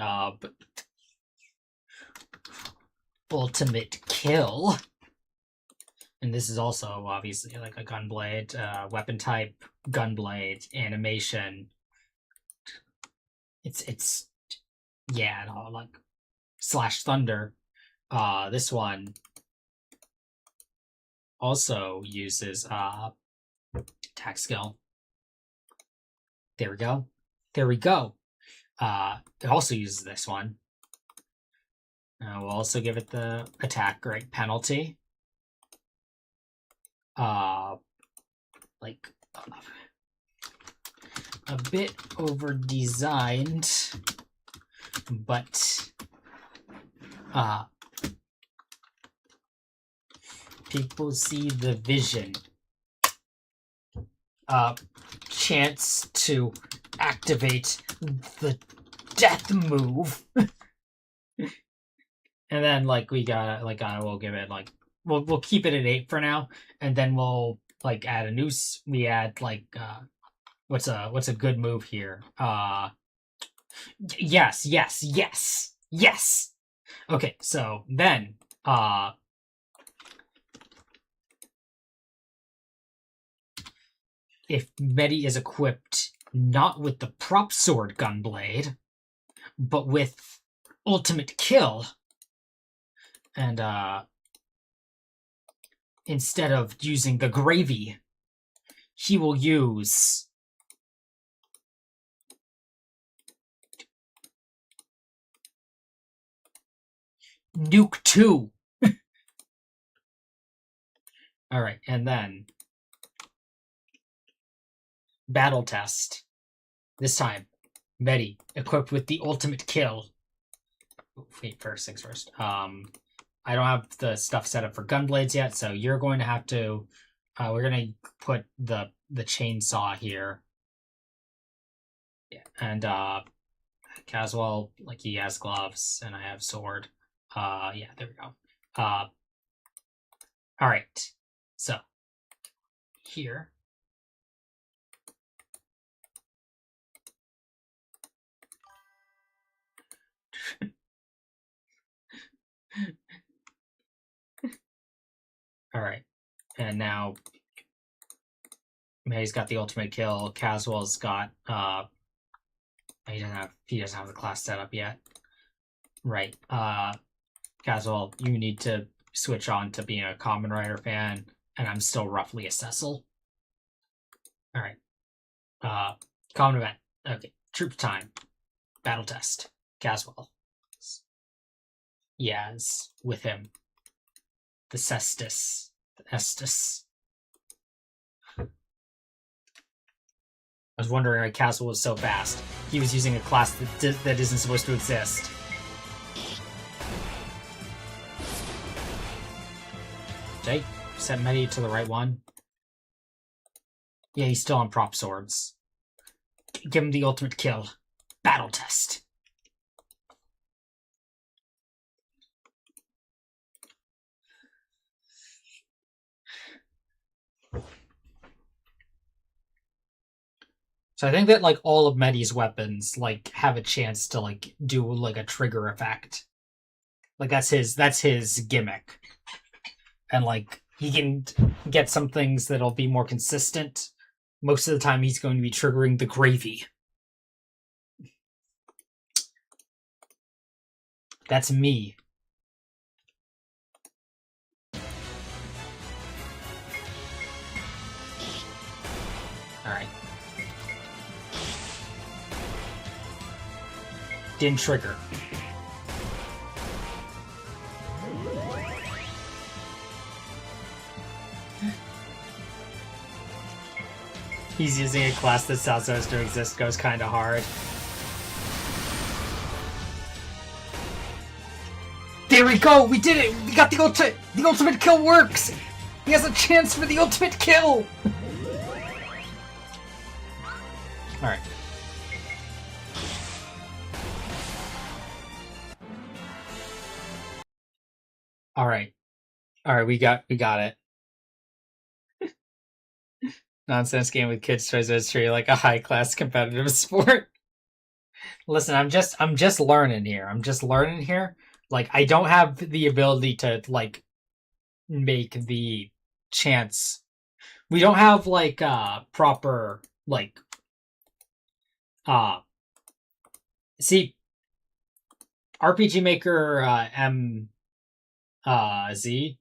ultimate kill. And this is also obviously like a gunblade, weapon type, gunblade, animation. It's yeah, no, like slash thunder. This one also uses attack skill. There we go. There we go. It also uses this one. We'll also give it the attack rate penalty. Like a bit over designed, but people see the vision. Chance to activate the death move. And then, like, we got, like, we'll give it, like, we'll keep it at 8 for now, and then we'll, like, add a new, we add, like, what's a good move here? Yes. Okay, so then, if Medi is equipped not with the prop sword gunblade, but with ultimate kill, and instead of using the gravy, he will use Nuke 2! Alright, and then... Battle test. This time, Medi, equipped with the ultimate kill. Wait, first things first. I don't have the stuff set up for Gunblades yet, so you're going to have to... we're going to put the chainsaw here. Yeah, and Caswell, like, he has gloves, and I have sword. Yeah, there we go. Alright. So, here. Alright. And now May's got the ultimate kill. Caswell's got he doesn't have the class set up yet. Right. Caswell, you need to switch on to being a Common Rider fan, and I'm still roughly a Cecil. Alright. Common event. Okay. Troop time. Battle test. Caswell. Yaz with him. The Cestus. The Estus. I was wondering why Caswell was so fast. He was using a class that isn't supposed to exist. Jay, set Medi to the right one. Yeah, he's still on prop swords. Give him the ultimate kill. Battle test. So I think that, like, all of Medi's weapons, like, have a chance to, like, do, like, a trigger effect. Like, that's his gimmick. And, like, he can get some things that'll be more consistent. Most of the time he's going to be triggering the gravy. That's me. Alright. Didn't trigger. He's using a class that's not supposed to exist, goes kinda hard. There we go! We did it! We got the ultimate kill works! He has a chance for the ultimate kill! Alright. Alright. Alright, we got it. Nonsense game with kids tries to treat like a high-class competitive sport. Listen, I'm just learning here. Like, I don't have the ability to, like, make the chance. We don't have, like, proper, like, see, RPG Maker Z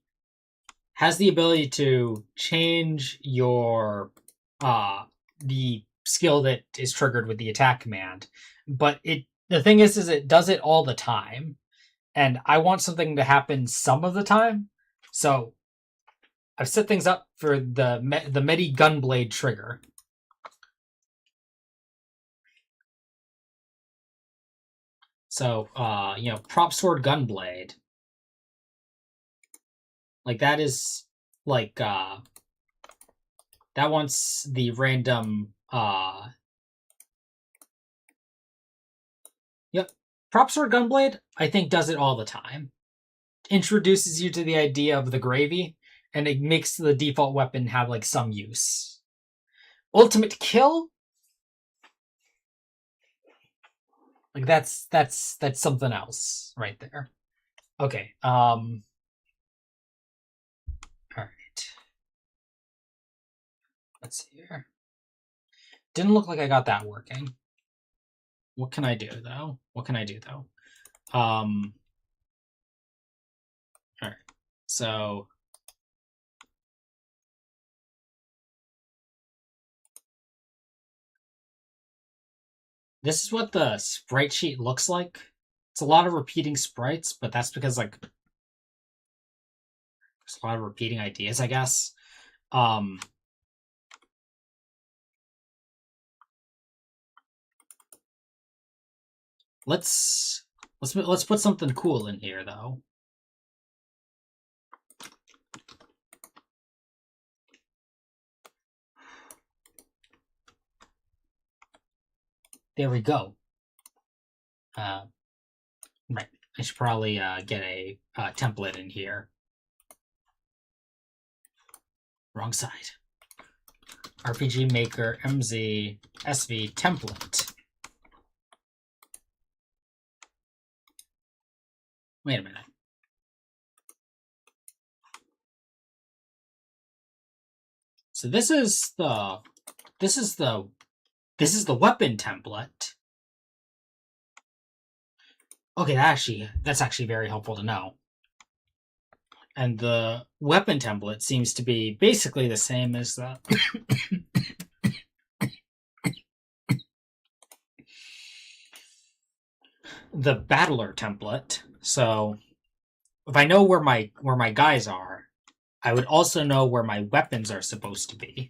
has the ability to change your the skill that is triggered with the attack command, but the thing is it does it all the time, and I want something to happen some of the time, so I've set things up for the Medi Gunblade trigger. So you know, prop sword Gunblade. Like, that is, like, that wants the random, Yep. Prop Sword Gunblade, I think, does it all the time. Introduces you to the idea of the gravy, and it makes the default weapon have, like, some use. Ultimate Kill? Like, that's something else right there. Okay, alright. Let's see here. Didn't look like I got that working. What can I do, though? Alright. So... this is what the sprite sheet looks like. It's a lot of repeating sprites, but that's because like there's a lot of repeating ideas, I guess. Let's put something cool in here though. There we go. Right. I should probably get a template in here. Wrong side. RPG Maker MZ SV template. Wait a minute. So this is the weapon template. Okay, that's actually very helpful to know. And the weapon template seems to be basically the same as the the battler template. So if I know where my guys are, I would also know where my weapons are supposed to be.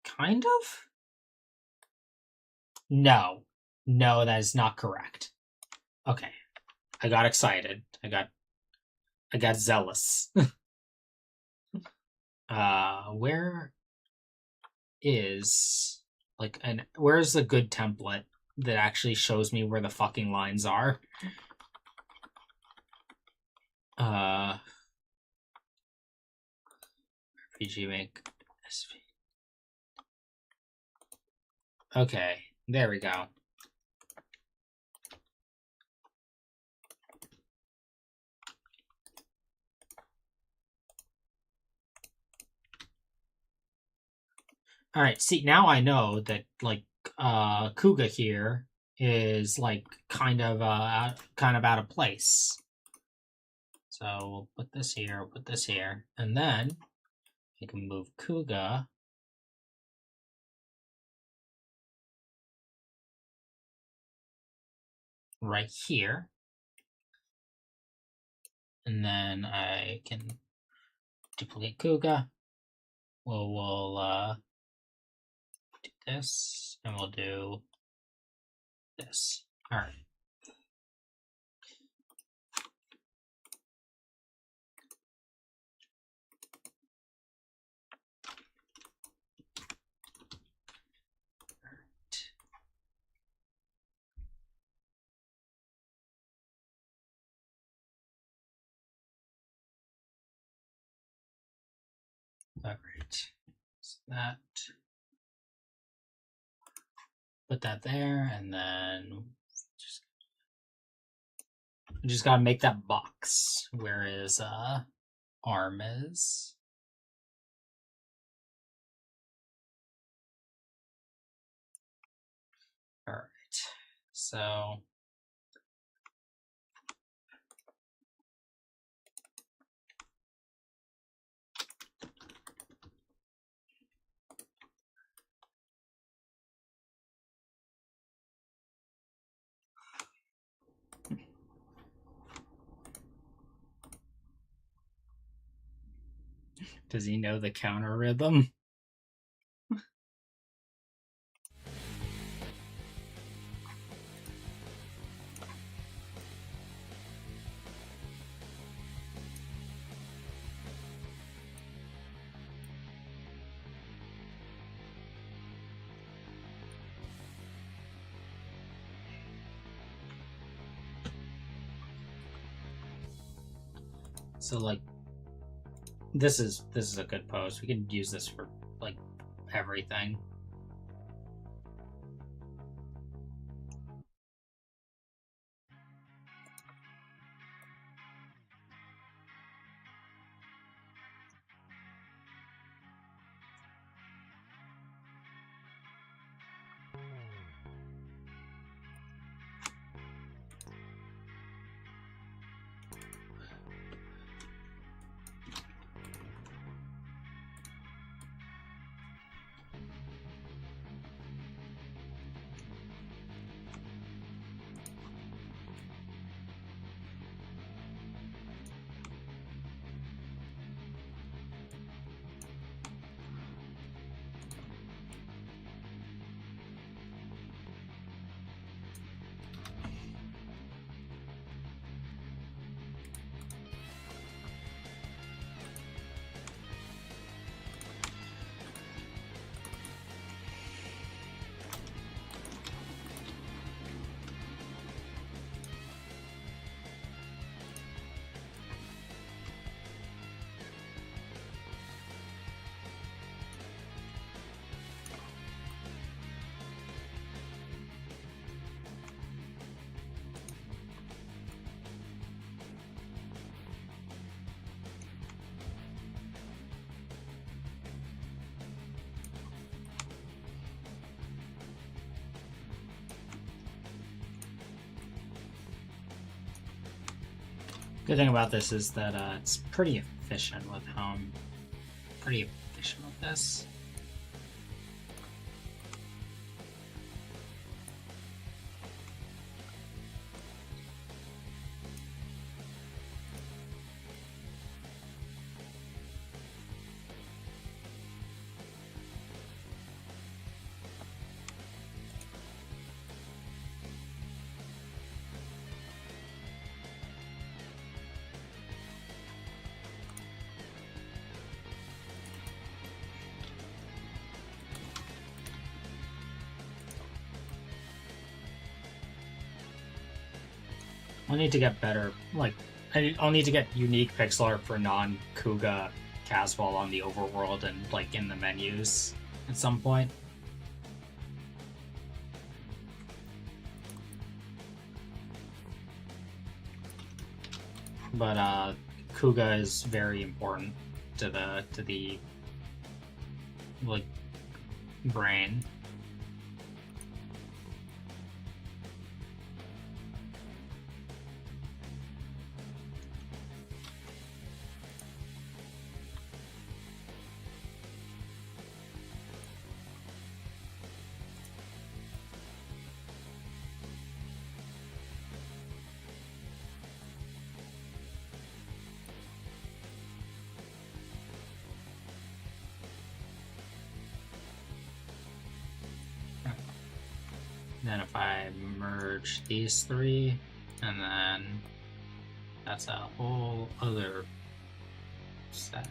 Kind of? No, that is not correct. Okay, I got excited. I got zealous. Where is where's a good template that actually shows me where the fucking lines are? RPG make SV. Okay, there we go. All right, see, now I know that like Kuga here is like kind of out of place. So we'll put this here, and then I can move Kuga right here. And then I can duplicate Kuga. We'll do this, and we'll do this. All right. All right. So that. Put that there, and then just gotta make that box where his arm is. All right, so does he know the counter rhythm? So like this is a good pose. We can use this for like everything. Good thing about this is that it's pretty efficient with how I'm pretty efficient with this. I'll need to get better, like, I'll need to get unique pixel art for non-Kuga Caswell on the overworld and, like, in the menus at some point. But, Kuga is very important to the, like, brain. Then if I merge these three, and then that's a whole other set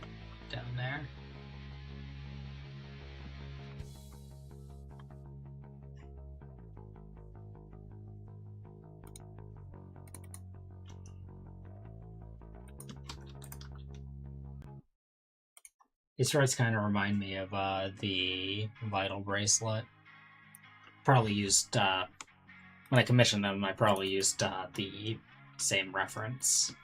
down there. These rights kind of remind me of the Vital Bracelet. Probably used, when I commissioned them, I probably used the same reference.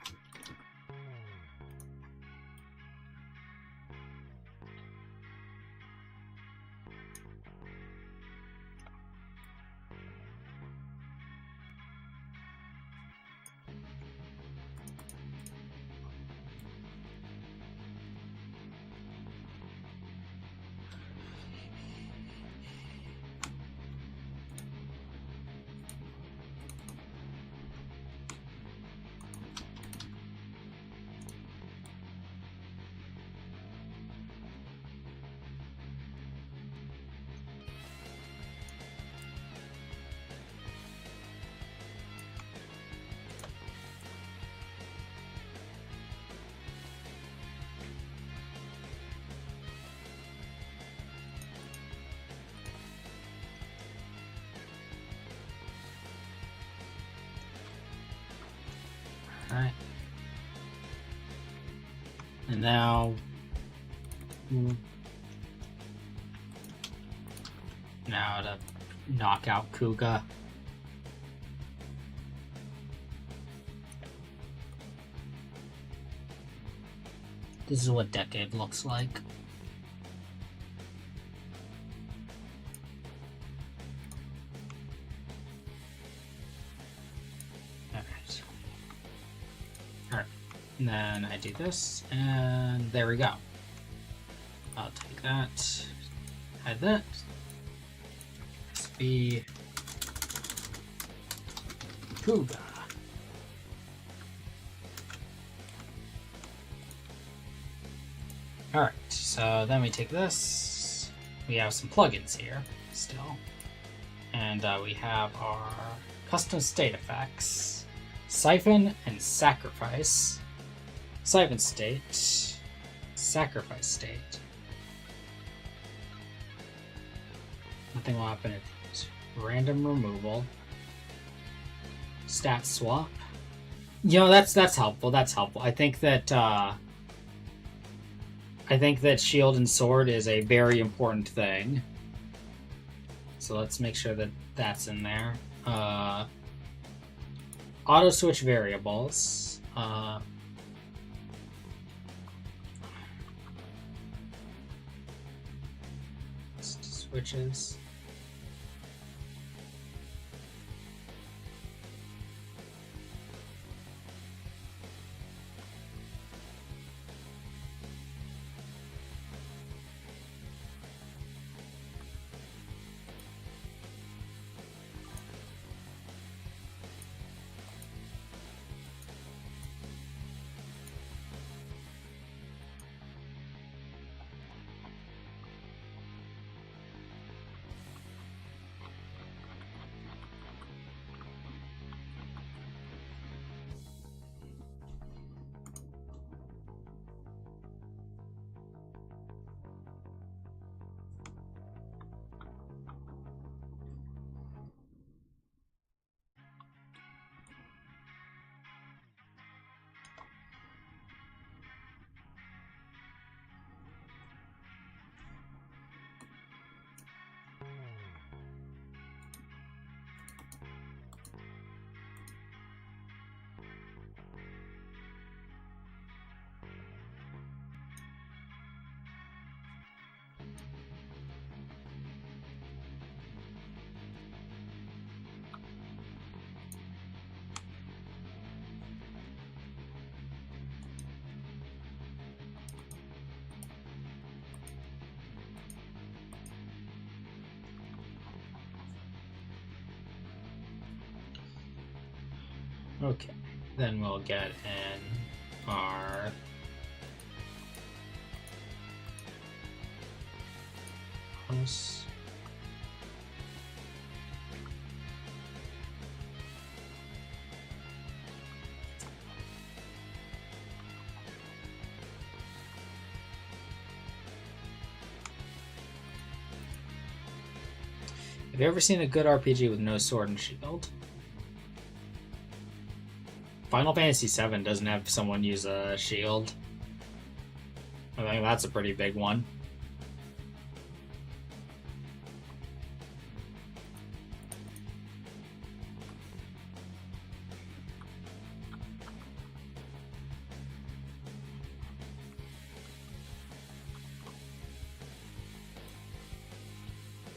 Alright. And now to knock out Kuga. This is what Decade looks like. And then I do this, and there we go. I'll take that, hide that. Be Kuga. Alright, so then we take this. We have some plugins here still. And we have our custom state effects, Siphon and Sacrifice. Siphon state, sacrifice state. Nothing will happen. It's random removal. Stat swap. You know, that's helpful. That's helpful. I think that shield and sword is a very important thing. So let's make sure that that's in there. Auto switch variables. Switches. Okay, then we'll get in our house. Have you ever seen a good RPG with no sword and shield? Final Fantasy VII doesn't have someone use a shield. I think that's a pretty big one.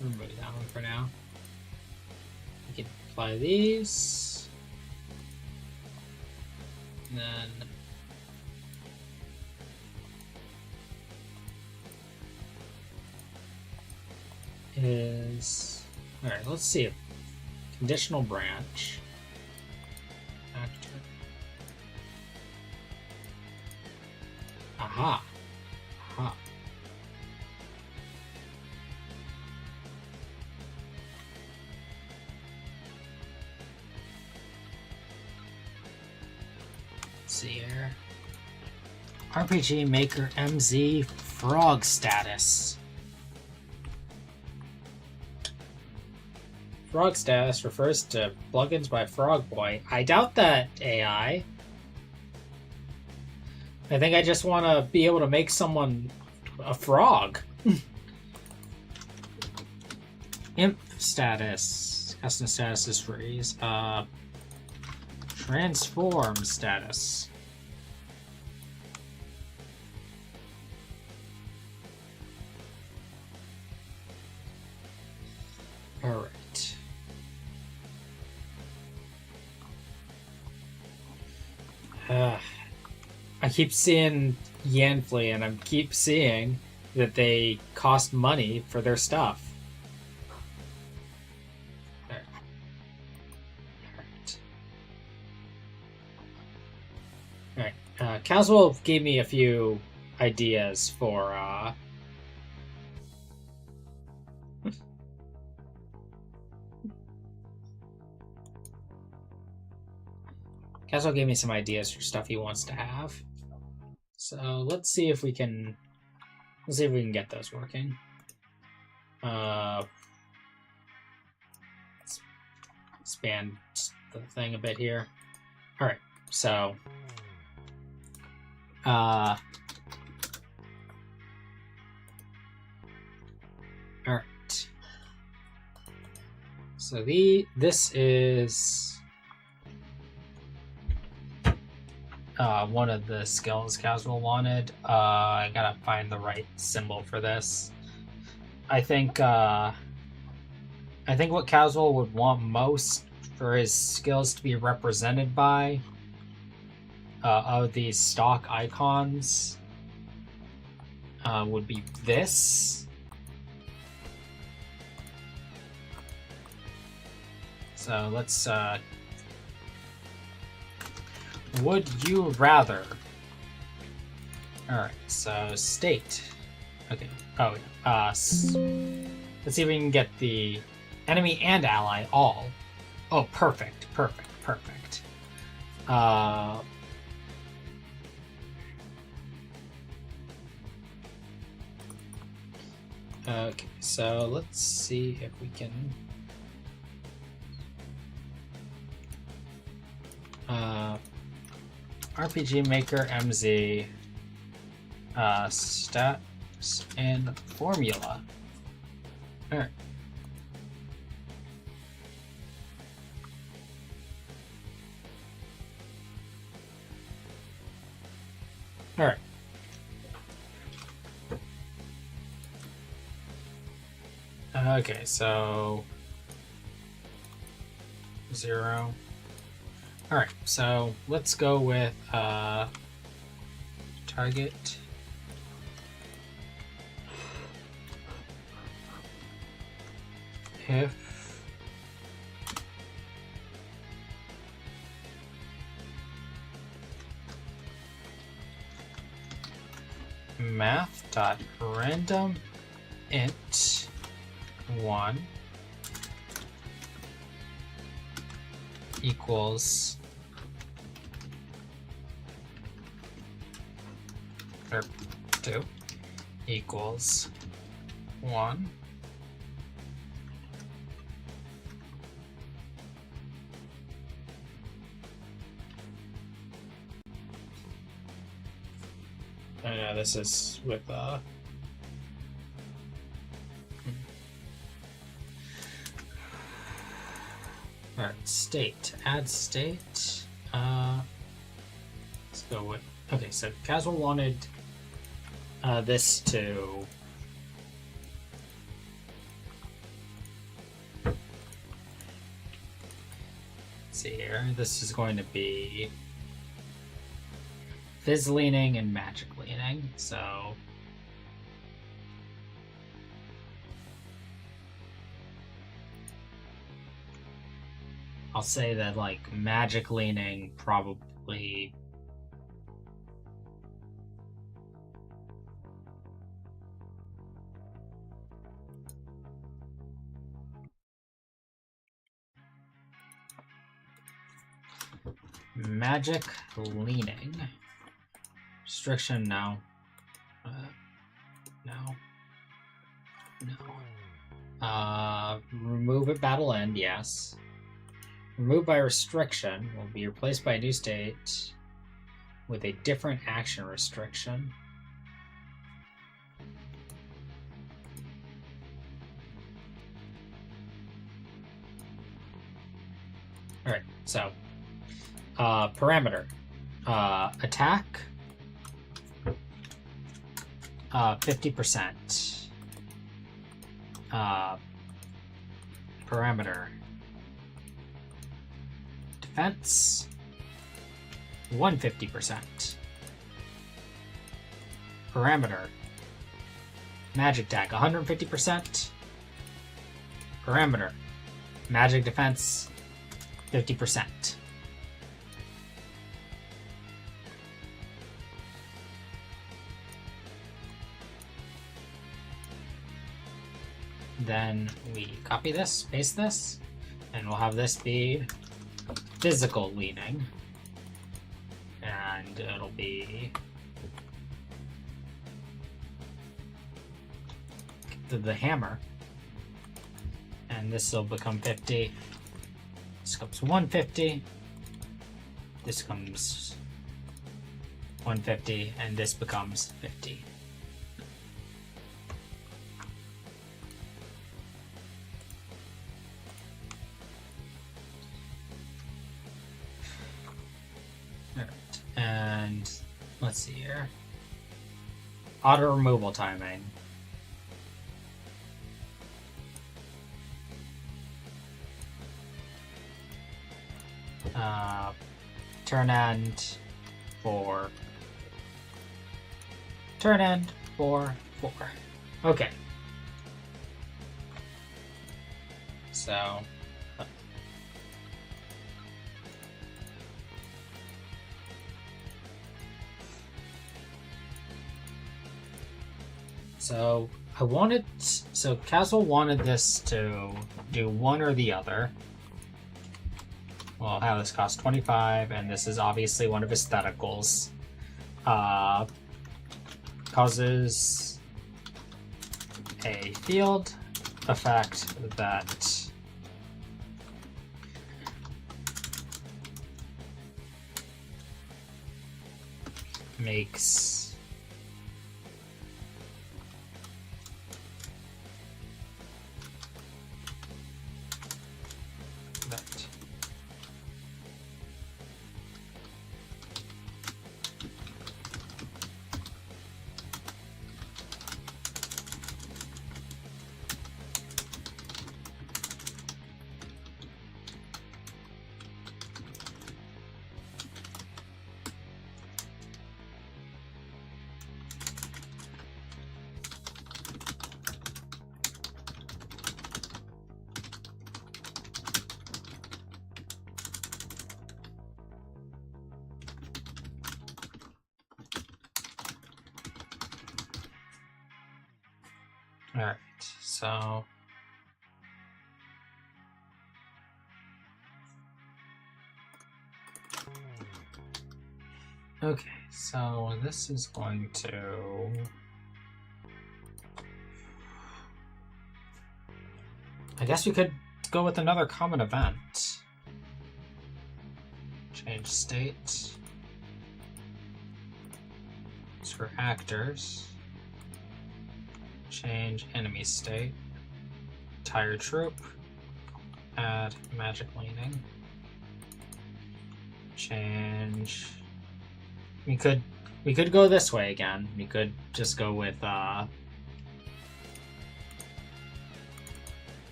Everybody that one for now. We can apply these. And then is alright, let's see. Conditional branch. Actor. Aha. Aha. See here. RPG Maker MZ Frog status. Frog status refers to plugins by Frog Boy. I doubt that, AI. I think I just want to be able to make someone a frog. Imp status. Custom status is freeze. Transform status. Alright. I keep seeing Yanflea, and I keep seeing that they cost money for their stuff. Alright. Caswell gave me a few ideas for Caswell gave me some ideas for stuff he wants to have. So let's see if we can get those working. Let's expand the thing a bit here. Alright, so alright. So this is one of the skills Caswell wanted. I gotta find the right symbol for this. I think what Caswell would want most for his skills to be represented by of these stock icons would be this. So let's would you rather? Alright, so state. Okay. Oh, let's see if we can get the enemy and ally all. Oh, perfect. Okay, so let's see if we can RPG Maker MZ stats and formula. Alright. Alright. Okay, so 0. Alright, so let's go with target if math.random int 1 equals or 2 equals 1. This is with alright, state. Add state. Let's go with okay, so Casual wanted this to see here. This is going to be Fizz leaning and magic leaning, so I'll say that like magic leaning probably magic leaning. Restriction, no. No. Remove at battle end, yes. Remove by restriction will be replaced by a new state with a different action restriction. Alright, so parameter. Attack 50%. Parameter. Defense 150%. Parameter. Magic attack 150%. Parameter. Magic defense 50%. Then we copy this, paste this, and we'll have this be physical leaning. And it'll be the hammer. And this will become 50. This comes 150. This comes 150, and this becomes 50. And let's see here. Auto removal timing. Turn end for 4. Okay. So Castle wanted this to do one or the other. We'll have this cost 25, and this is obviously one of aestheticals. Causes a field effect that makes that Alright, so... Okay, so this is going to... I guess we could go with another common event. Change state. For actors. Change enemy state. Entire troop. Add magic leaning. Change. We could go this way again. We could just go with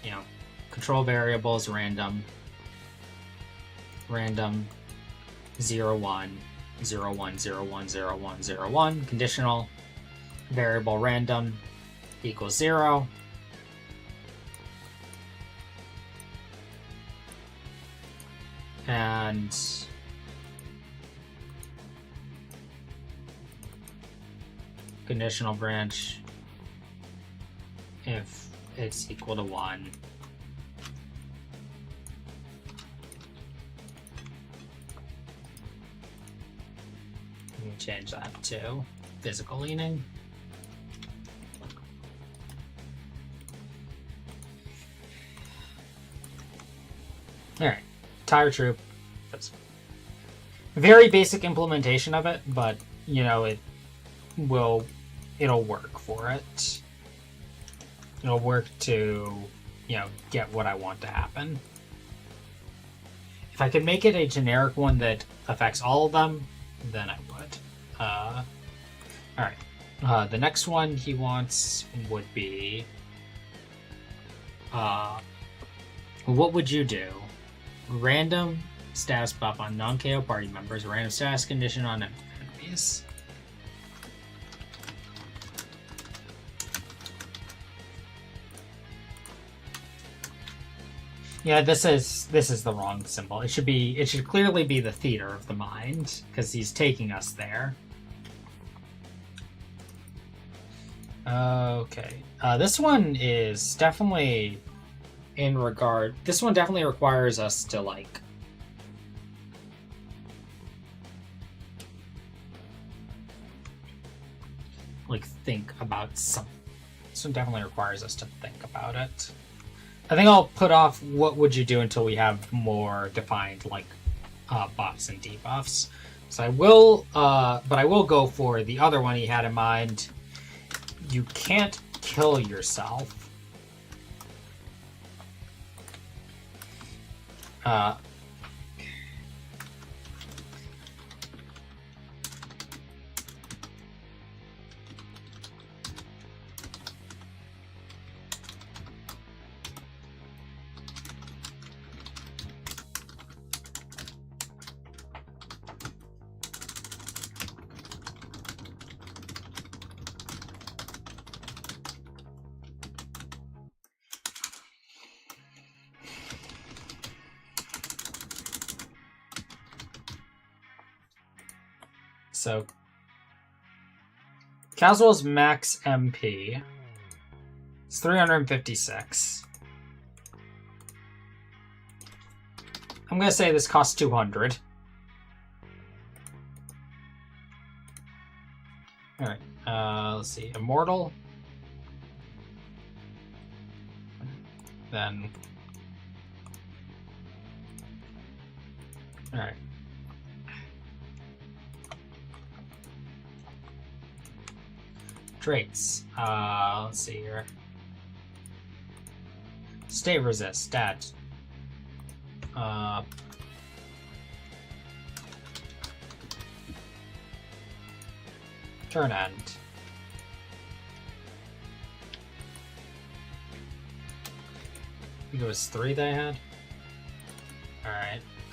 you know, control variables random 0 1 0 1 0 1 0 1 0 1 conditional variable random equals 0. And conditional branch if it's equal to 1. We can change that to physical leaning. Alright, tire troop. That's very basic implementation of it, but you know, it'll work for it. It'll work to, you know, get what I want to happen. If I could make it a generic one that affects all of them, then I would. Alright. The next one he wants would be... what would you do? Random status buff on non-KO party members, random status condition on enemies. Yeah, this is the wrong symbol. It should clearly be the theater of the mind, because he's taking us there. Okay. This one is definitely this one definitely requires us to like think about something. This one definitely requires us to think about it. I think I'll put off what would you do until we have more defined like buffs and debuffs. So I will, but I will go for the other one he had in mind. You can't kill yourself. So, Casual's max MP is 356. I'm going to say this costs 200. Alright, let's see. Immortal. Then... Alright. Traits. Let's see here. State resist. Stat. Turn end. I think it was 3 that I had.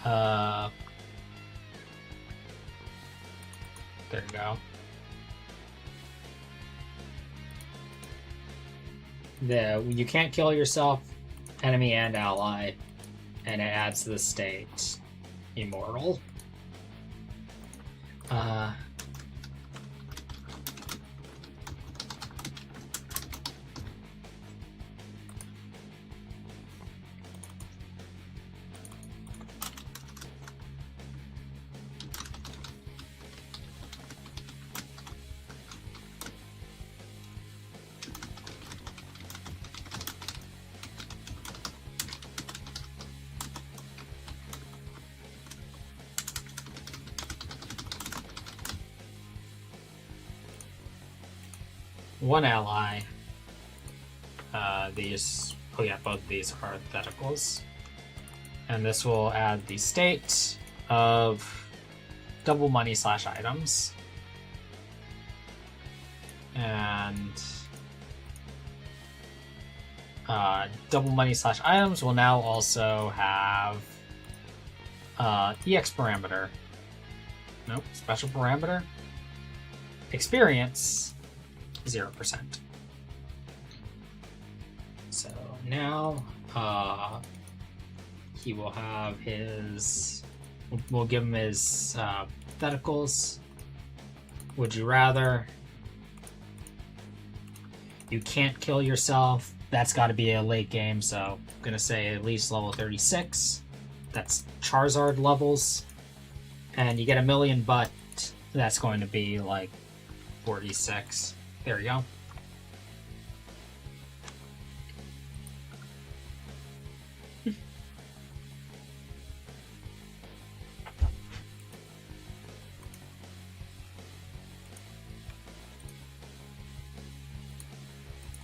Alright. There you go. You can't kill yourself, enemy and ally, and it adds to the state. Immortal. one ally. These, oh yeah, both of these are hypotheticals. And this will add the state of double money / items. And double money / items will now also have EX parameter. Nope, special parameter. Experience 0%. So now he will have his, we'll give him his hypotheticals. Would you rather? You can't kill yourself. That's got to be a late game, so I'm going to say at least level 36. That's Charizard levels. And you get a million, but that's going to be like 46. There you go.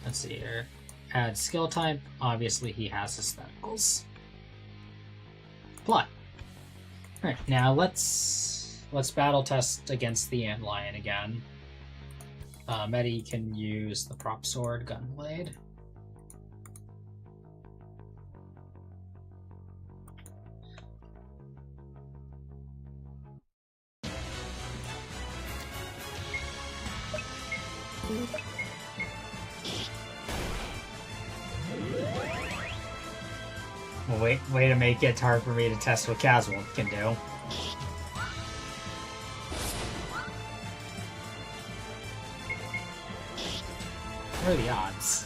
Let's see here. Add skill type. Obviously, he has aestheticals. Plot. All right, now let's battle test against the Antlion again. Medi can use the prop sword Gunblade. Well, way to make it hard for me to test what Caswell can do. What are the odds?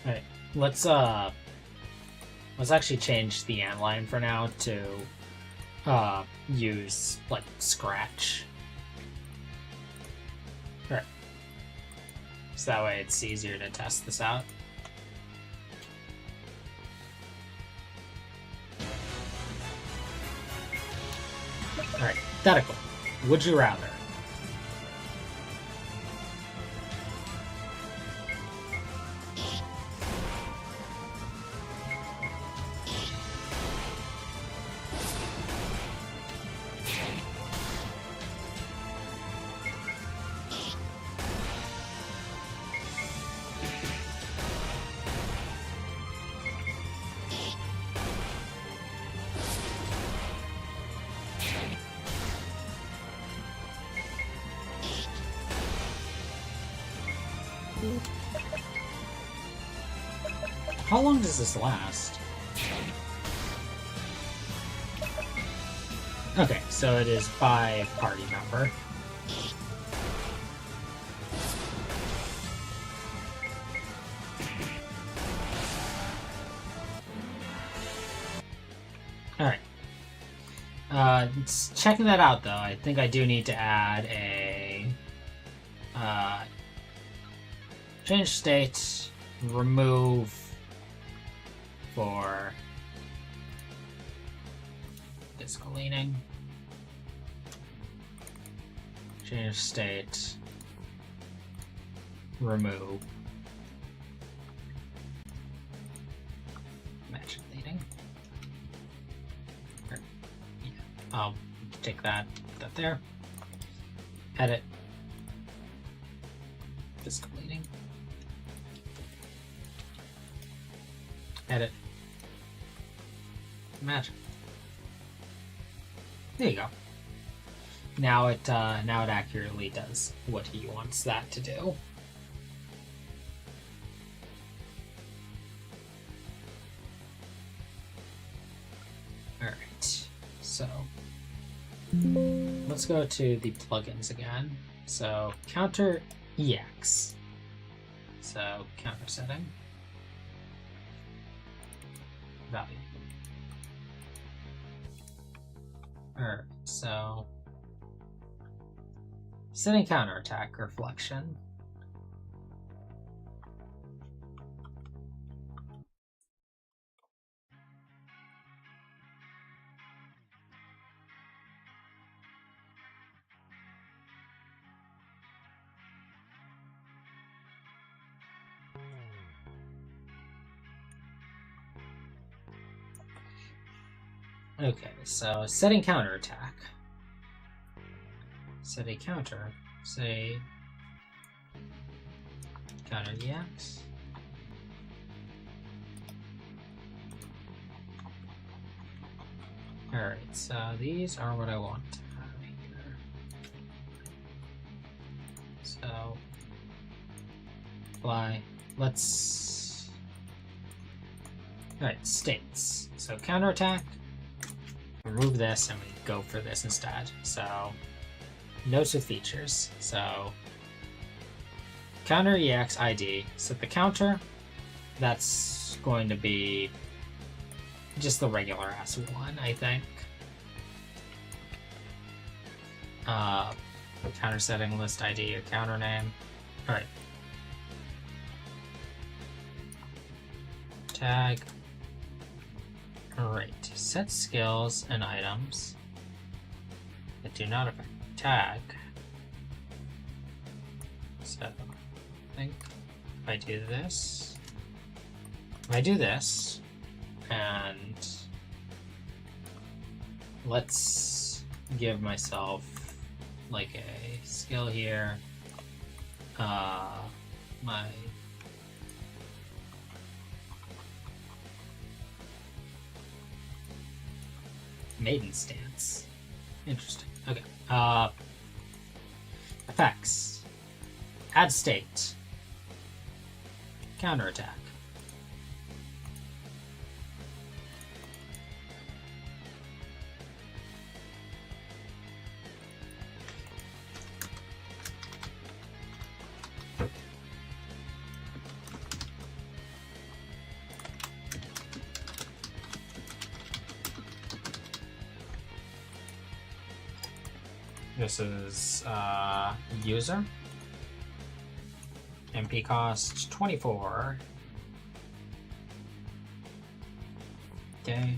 Alright, let's actually change the antline for now to use like scratch. Alright. So that way it's easier to test this out. Alright, hypothetical. Would you rather? How long does this last? Okay, so it is by party member. Alright. Checking that out, though, I think I do need to add a change state, remove for physical leaning, change state, remove magic leading. Yeah, I'll take that, put that there, edit, physical leading, edit, magic. There you go. Now it accurately does what he wants that to do. Alright, so let's go to the plugins again. So counter EX. So counter setting. Value. Alright, so setting counterattack reflection. Okay, so setting counterattack. Set a counter. Say counter EX. Alright, so these are what I want to have here. So apply. Let's alright, states. So counterattack. Remove this and we go for this instead. So notes with features. So counter EX ID. Set the counter. That's going to be just the regular ass one, I think. Counter setting list ID or counter name. Alright. Tag. Alright. Set skills and items that do not affect tag. So I think if I do this, and let's give myself like a skill here. My maiden stance. Interesting. Okay. Effects. Add state. Counterattack. This is user. MP cost 24. Okay.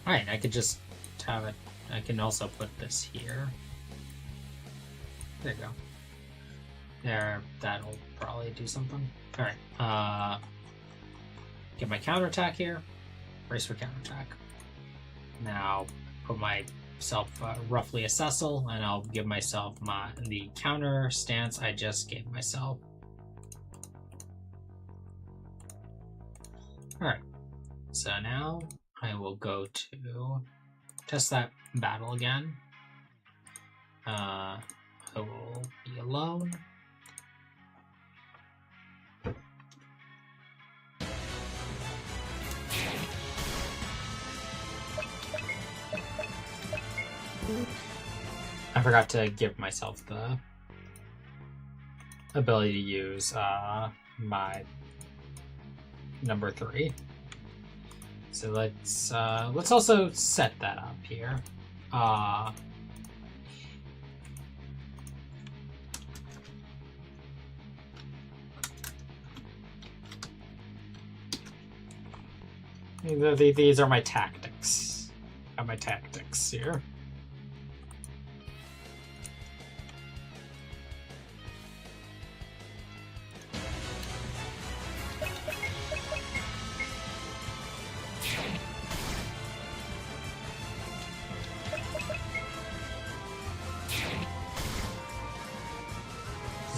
Alright, I could just have it. I can also put this here. There you go. There, that'll probably do something. Alright, get my counterattack here. Brace for counterattack. Now, put myself roughly a Cecil, and I'll give myself the counter stance I just gave myself. Alright, so now I will go to test that battle again. I will be alone. I forgot to give myself the ability to use my number 3. So let's also set that up here. These are my tactics. Got my tactics here.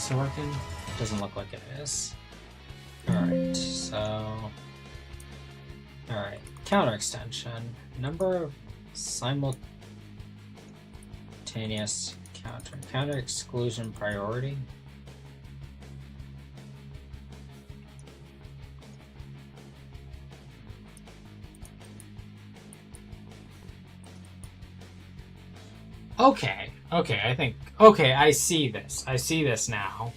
this working? Doesn't look like it is. Alright, so... Alright, counter extension. Number of simultaneous counter exclusion priority. Okay, I see this. I see this now.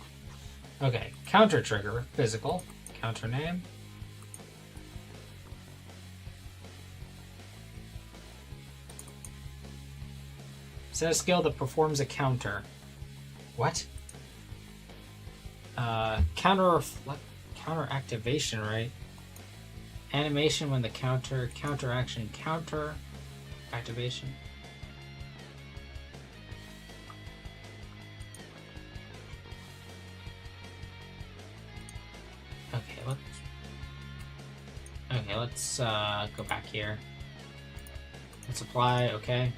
Okay, counter trigger, physical, counter name. Set a skill that performs a counter. What? Counter activation, right? Animation when the counter action, counter activation. Let's go back here. Let's apply, okay.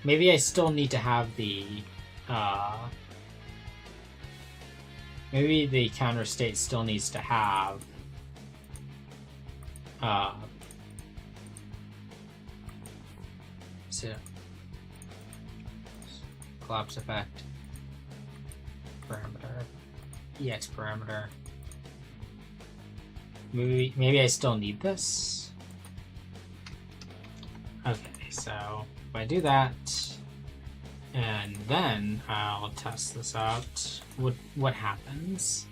Maybe I still need to have the, maybe the counter state still needs to have, so, collapse effect, parameter, EX parameter. Maybe I still need this. Okay, so if I do that, and then I'll test this out, what happens?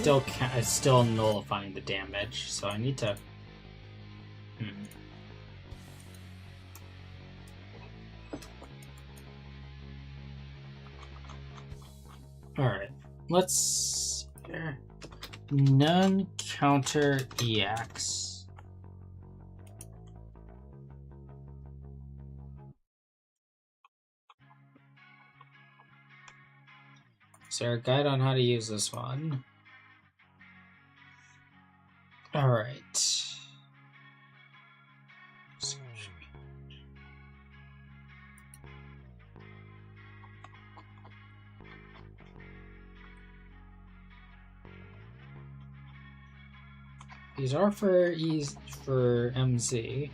Okay, it's still nullifying the damage, so I need to. All right, let's none counter EX. Is there a guide on how to use this one? All right. These are for MZ.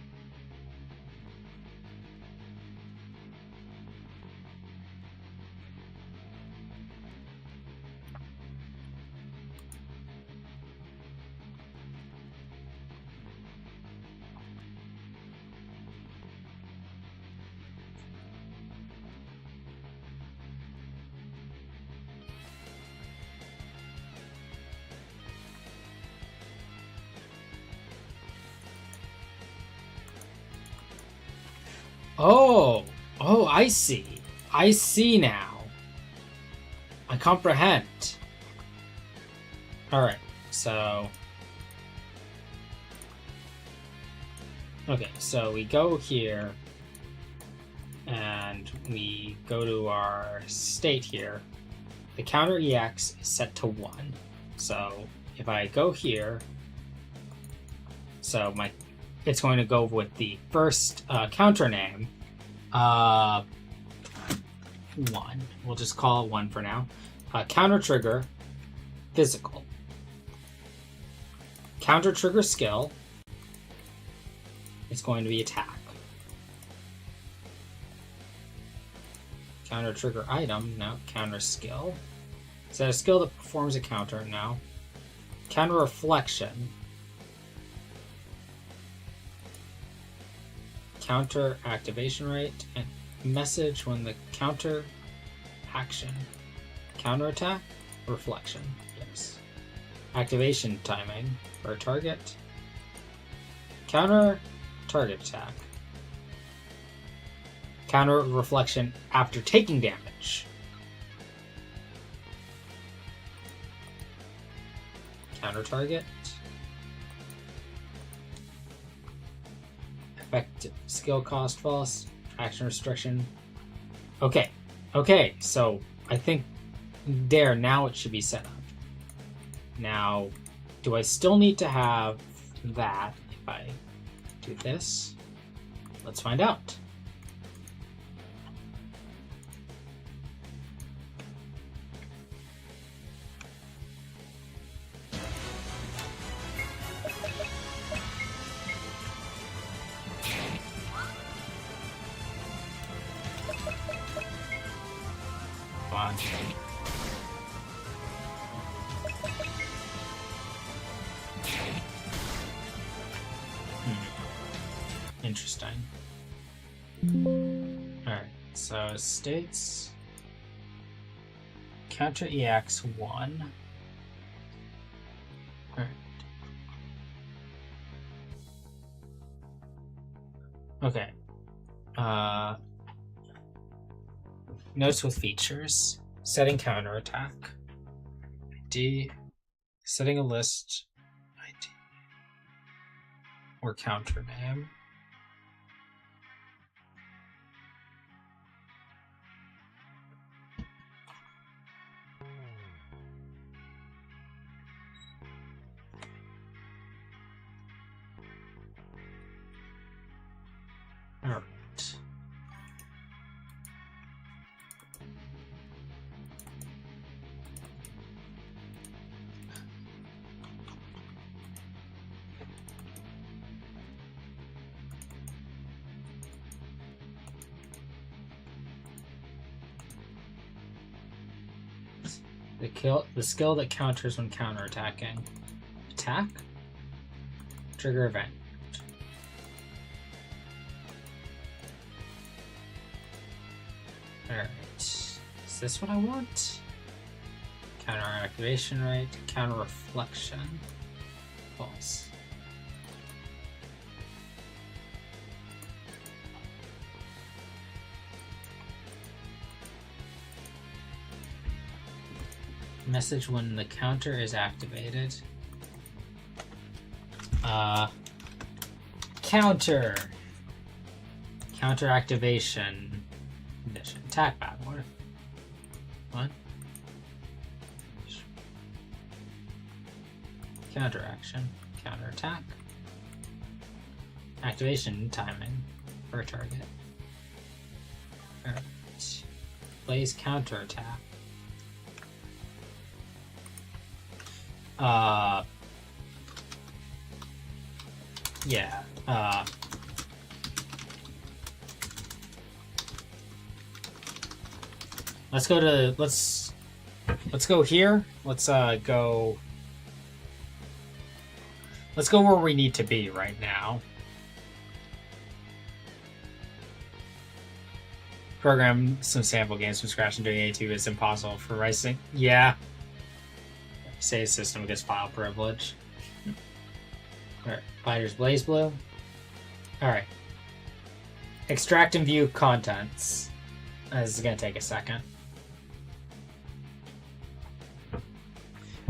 Oh, I see. I see now. I comprehend. Alright, so... Okay, so we go here, and we go to our state here. The counter EX is set to 1. So if I go here, so it's going to go with the first counter name, 1. We'll just call it 1 for now. Counter trigger, physical. Counter trigger skill is going to be attack. Counter trigger item, now counter skill. Is that a skill that performs a counter now? Counter reflection. Counter activation rate and message when the counter action. Counter attack, reflection. Yes. Activation timing for a target. Counter target attack. Counter reflection after taking damage. Counter target. Effective skill cost false. Action restriction. Okay. Okay, so I think there, now it should be set up. Now, do I still need to have that if I do this? Let's find out. Come on. Interesting. Alright, so states counter EX1. Alright. Okay. Notes with features. Setting counterattack. ID. Setting a list. ID. Or counter name. Alright. The skill that counters when counterattacking. Attack? Trigger event. Alright. Is this what I want? Counter activation rate, counter reflection. False. Message when the counter is activated. Counter activation condition. Attack battle. What? Counter action. Counter attack. Activation timing for a target. Alright. Plays counter attack. Yeah. Let's go to let's go here. Let's go where we need to be right now. Program some sample games from scratch and doing A2 is impossible for Rising. Yeah. Save system gets file privilege. Alright, Binders Blaze Blue. Alright. Extract and view contents. This is gonna take a second.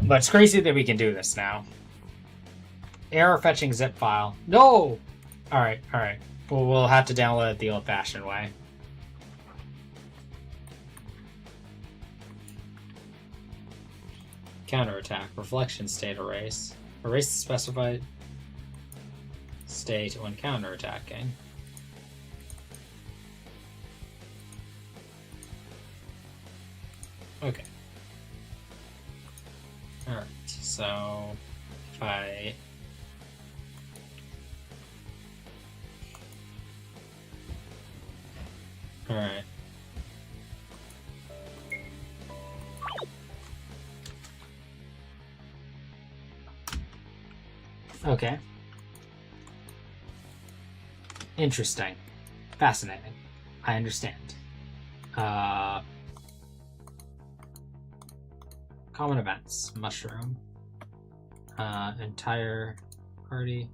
But it's crazy that we can do this now. Error fetching zip file. No! Alright. Well, we'll have to download it the old-fashioned way. Counterattack. Reflection state erase. Erase the specified state when counterattacking. Okay. Alright, so if I Alright. Okay. Interesting. Fascinating. I understand. Common events. Mushroom. Entire party.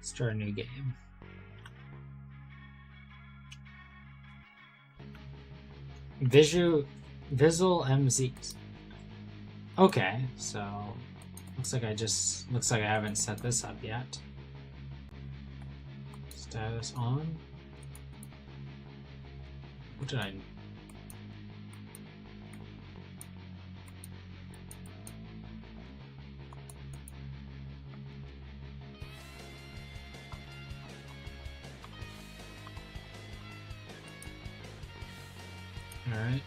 Start a new game. Visual MZ. Okay, so looks like I haven't set this up yet. Status on. What did I? All right.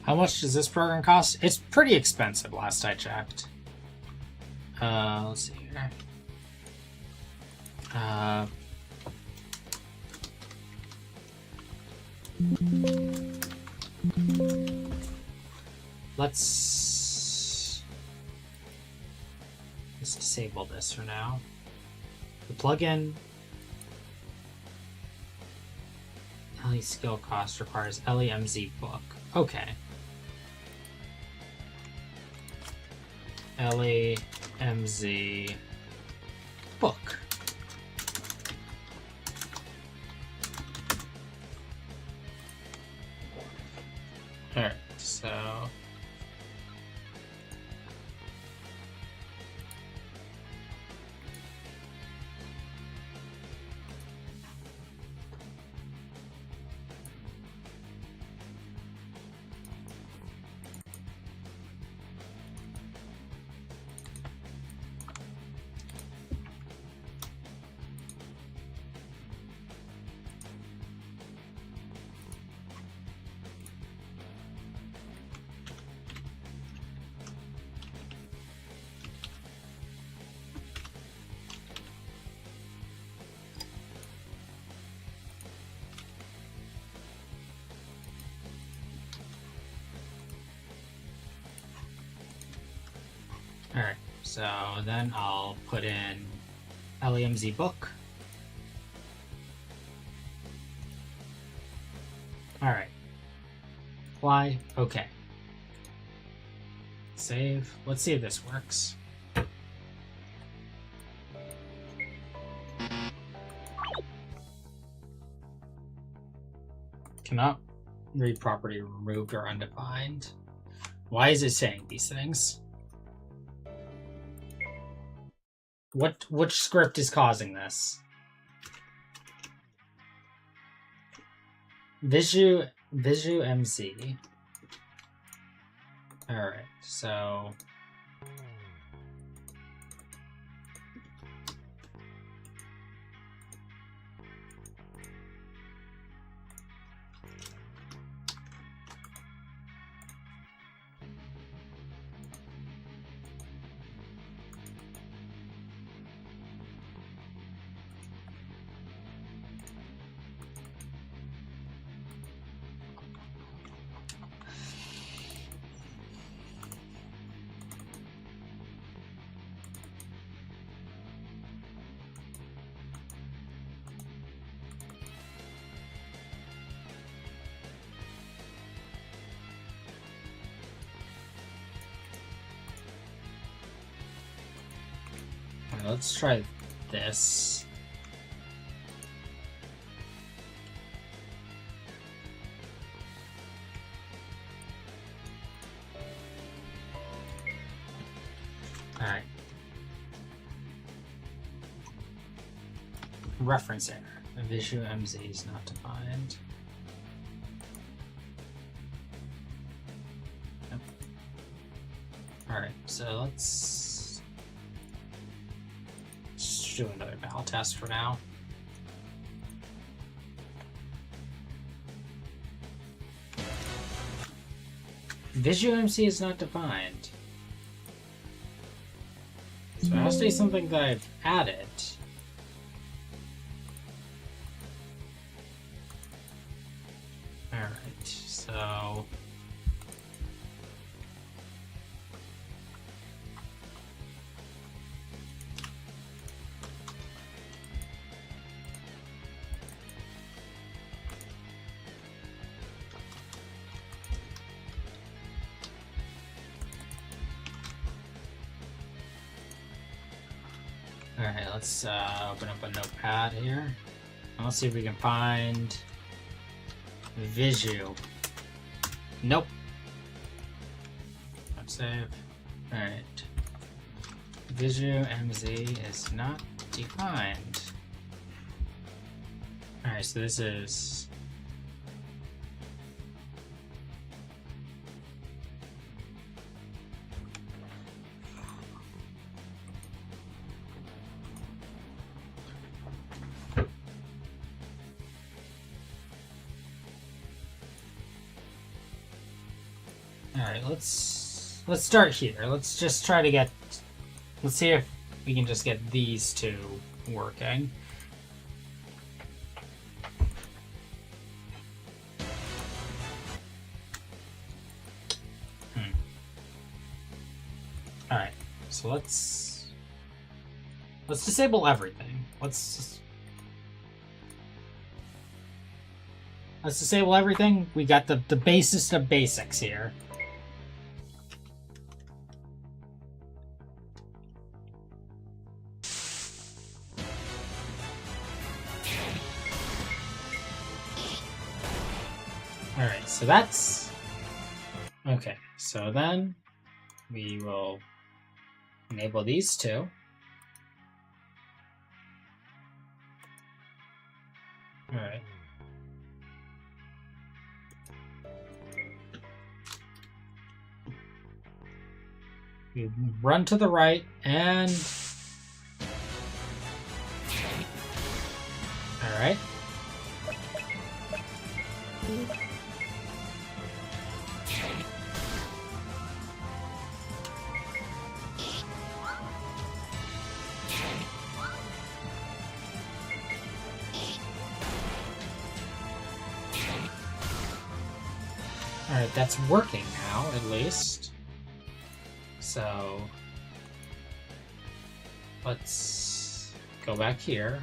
How much does this program cost? It's pretty expensive last I checked. Let's see here. Let's disable this for now. The plugin LE skill cost requires LEMZ book. Okay. LEMZ book. Alright, so alright, so then I'll put in LEMZ book. Alright. Apply. Okay. Save. Let's see if this works. Cannot read property removed or undefined. Why is it saying these things? Which script is causing this? MZ. Alright, so let's try this. All right. Reference error. Visual MZ is not defined. Yep. All right, so let's just do another val test for now. Visual MC is not defined. So it has to be something that I've added. Alright, so... Alright, let's open up a notepad here. And let's see if we can find Visu. Nope. Let's save. Alright. Visu MZ is not defined. Alright, so this is... Alright, let's start here. Let's just try to get... Let's see if we can just get these two working. Alright, so let's disable everything. Let's disable everything. We got the basest of basics here. Alright, so that's... Okay, so then we will enable these two. Alright. We run to the right and... Alright. Alright, that's working now, at least. So... let's go back here.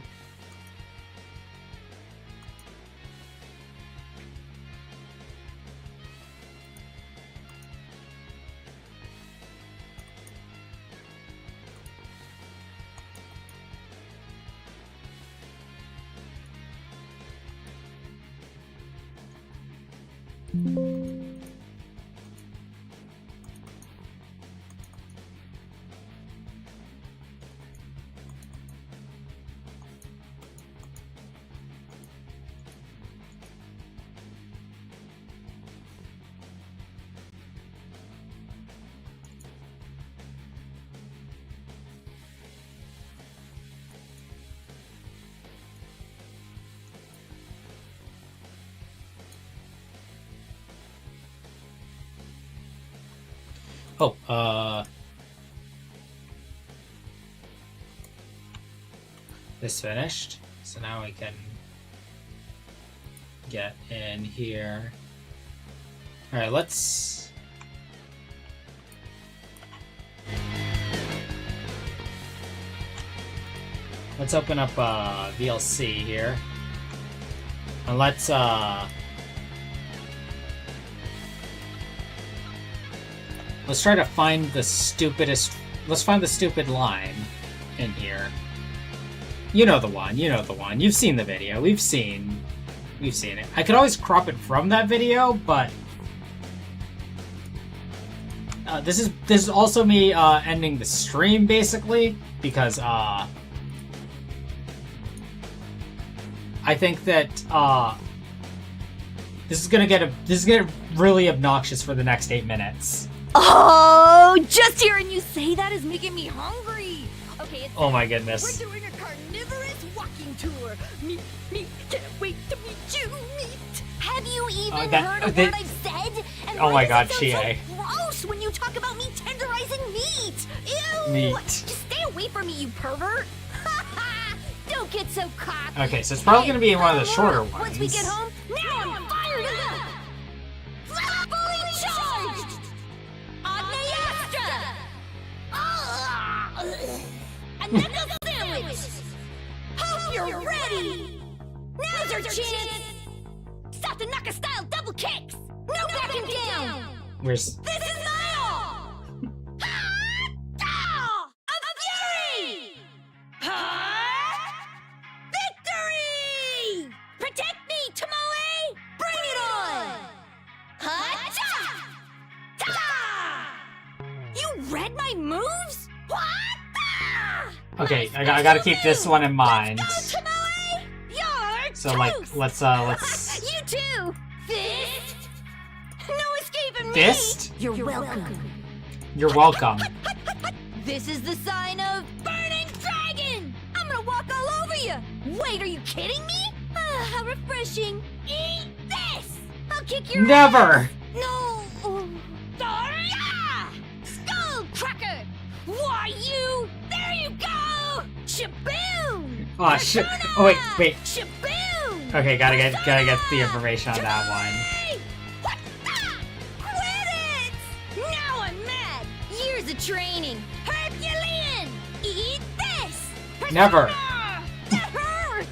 Oh, this finished. So now we can get in here. Alright, let's... Let's open up VLC here. And let's try to find the stupidest... Let's find the stupid line in here. You know the one, you know the one. You've seen the video. We've seen it. I could always crop it from that video, but... this is also me ending the stream, basically, because I think that this is gonna get really obnoxious for the next 8 minutes. Oh, just hearing you say that is making me hungry. Okay, oh my goodness. We're doing a carnivorous walking tour. Meat, can't wait to meet you, meat. Have you even heard of what I've said? And oh my God, Chie. So gross when you talk about me tenderizing meat. Ew. Meat. Just stay away for me, you pervert! Don't get so cocky! Okay, so it's probably gonna be one of the shorter ones. Once we get home, now I'm fired up! Fully charged! Another sandwich! Hope you're ready! Now's our chance! Stop the Naka style double kicks! No backing down! Where's... This is my all! A fury! Victory! Protect me, Tomoe! Bring it on! Ha-cha! Ta! You read my moves? What? Okay, I gotta keep this one in mind. Let's go, Tomoe! You're So like, let's You too! Fist! No escaping me! Fist? You're welcome. You're welcome. This is the sign of Burning Dragon! I'm gonna walk all over you! Wait, are you kidding me? Ah, how refreshing. Eat this! I'll kick your Never! ass. No! Daria! Skull Cracker! Why you? There you go! Shaboom! Oh shit! Oh wait. Shaboom! Okay, gotta get the information on that one. What the? Quit it! Now I'm mad. Years of training. Herculean! Eat this! Never. That hurts!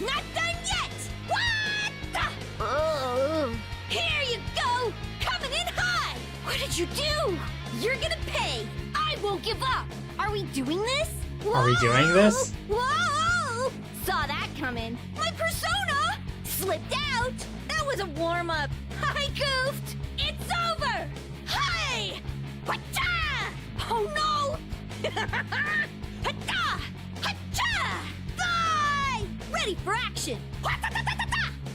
Not done yet! What the? Oh. Here you go! Coming in hot! What did you do? You're gonna pay! I won't give up! Are we doing this? Are we doing this? Whoa! Saw that coming. My persona slipped out. That was a warm-up. I goofed. It's over. Hi! Hacha! Oh no! Hacha! Hacha! Bye! Ready for action.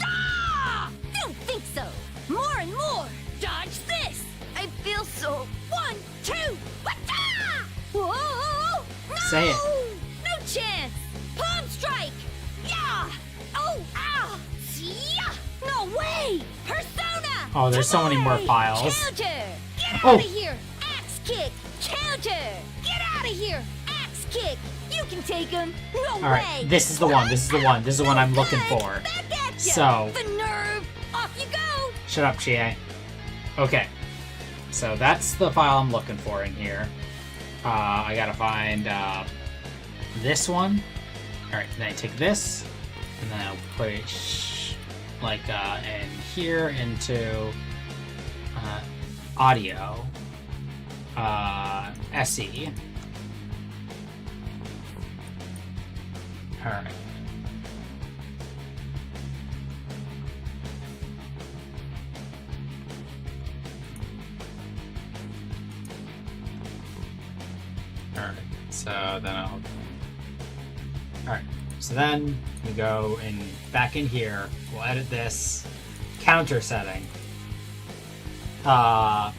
Ah! Don't think so. More and more. Dodge this. I feel so. 1, 2. Hacha! Whoa! No! Say it. No chance! Palm strike! Yeah! Oh, ow! Yeah! No way! Persona! Oh, there's so many more files. Counter! Get Oh. out of here! Axe kick! Counter! Get out of here! Axe kick! You can take him! No way! Alright, this is the one. This is the one. This is the one I'm looking for. Back at ya. So- The nerve! Off you go! Shut up, Chie. Okay. So that's the file I'm looking for in here. I gotta find this one. Alright, then I take this, and then I'll put it in here into audio. SE. Alright. Alright, so then I'll... Alright, so then we go back in here, we'll edit this counter setting. Let's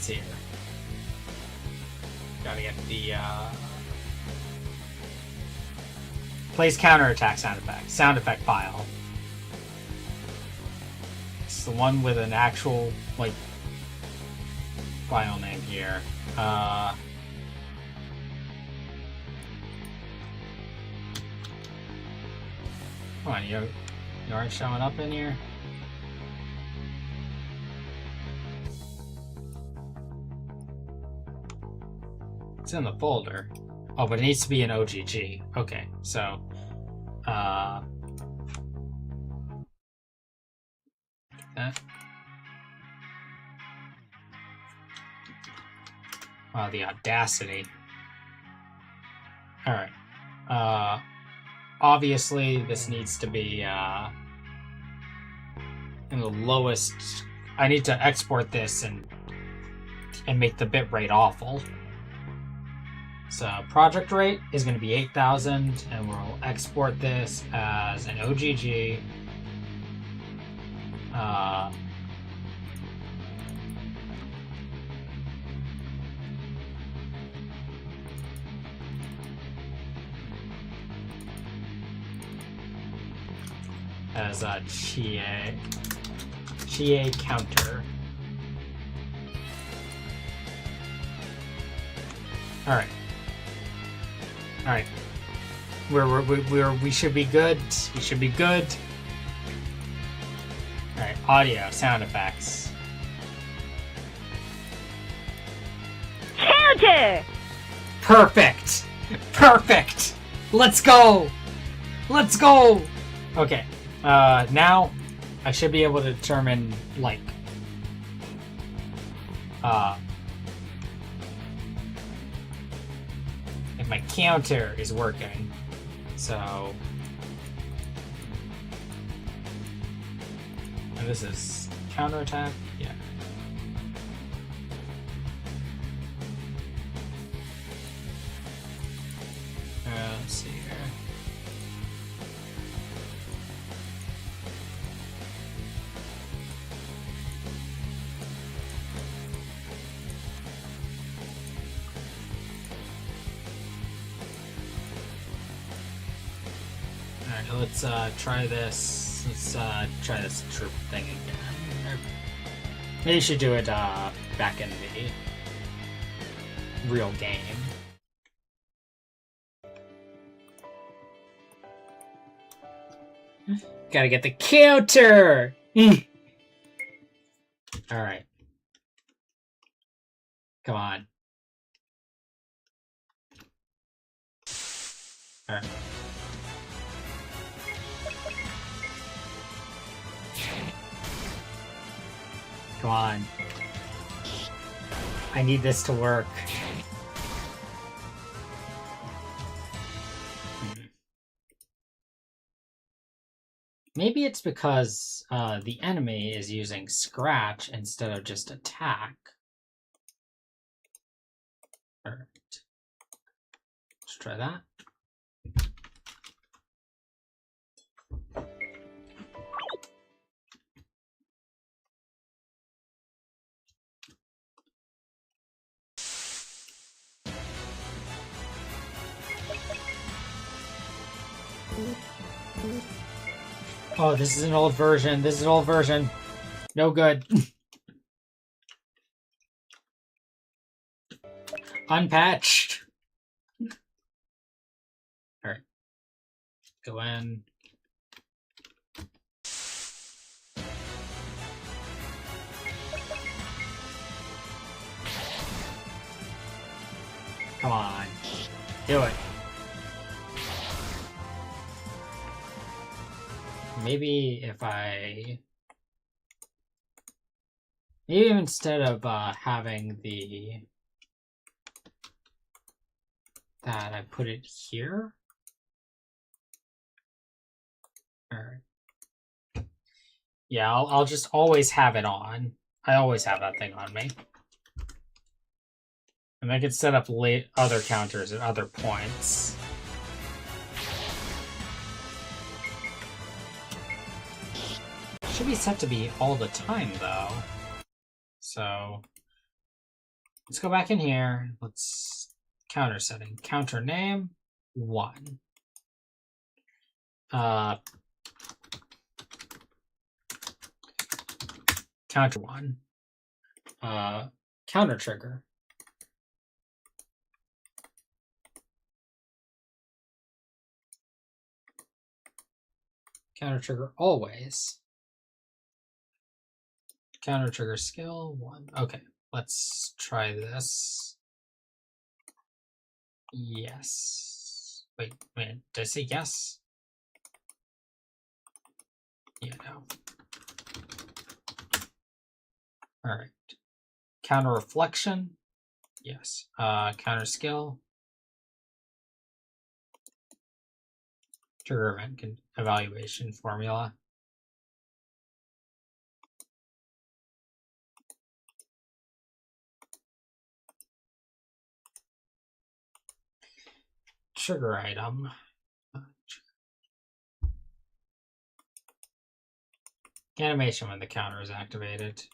see here. Gotta get the, plays counterattack sound effect file. It's the one with an actual, like, file name here. Come on, you aren't showing up in here? It's in the folder. Oh, but it needs to be an OGG. Okay, so, that. Wow, the audacity. Alright. Obviously, this needs to be, in the lowest... I need to export this and make the bitrate awful. So, project rate is going to be 8,000, and we'll export this as an OGG. As a Chie counter. Alright. Alright. We should be good. We should be good. Alright, audio, sound effects. Counter! Perfect! Perfect! Let's go! Let's go! Okay. Now I should be able to determine, like, if my counter is working. So, and this is counterattack? Yeah. Let's see here. Alright, let's try this. Let's try this troop thing again. Maybe you should do it back in the real game. Gotta get the counter! Alright. Come on. Alright. Come on. I need this to work. Maybe it's because the enemy is using scratch instead of just attack. Alright. Let's try that. Oh, this is an old version. This is an old version. No good. Unpatched. Alright. Go in. Come on. Do it. Maybe if I... Maybe instead of having the... that, I put it here? Alright. Yeah, I'll just always have it on. I always have that thing on me. And I can set up other counters at other points. Should be set to be all the time, though. So, let's go back in here. Let's counter setting. Counter name, 1. Counter 1. Counter trigger. Counter trigger always. Counter trigger skill 1. Okay, let's try this. Yes. Wait, did I say yes? Yeah, no. Alright. Counter reflection. Yes. Counter skill. Trigger event evaluation formula. Trigger item. Animation when the counter is activated.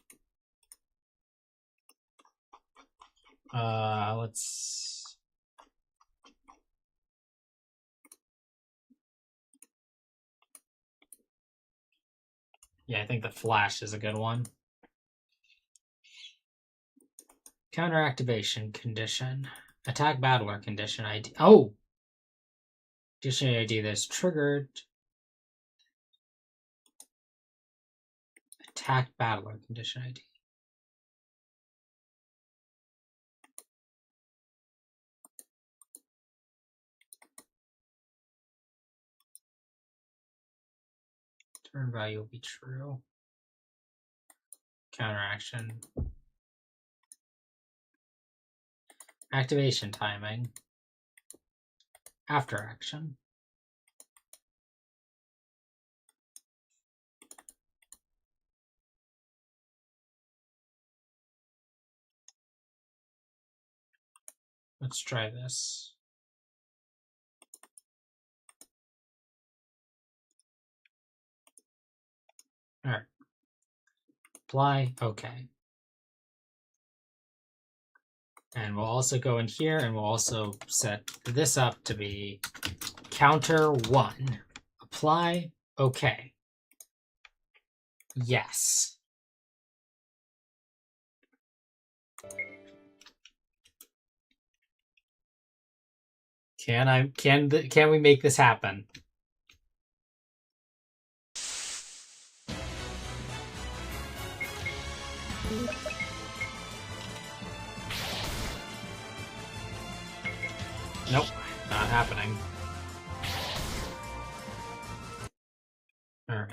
Let's... Yeah, I think the flash is a good one. Counter activation condition. Attack battler condition ID. Oh! Condition ID that's triggered. Attack battler condition ID. Turn value will be true. Counteraction. Activation timing. After action. Let's try this. All right. Apply. Okay. And we'll also go in here and we'll also set this up to be counter 1. Apply. Okay. Yes. Can we make this happen? Nope, not happening. All right.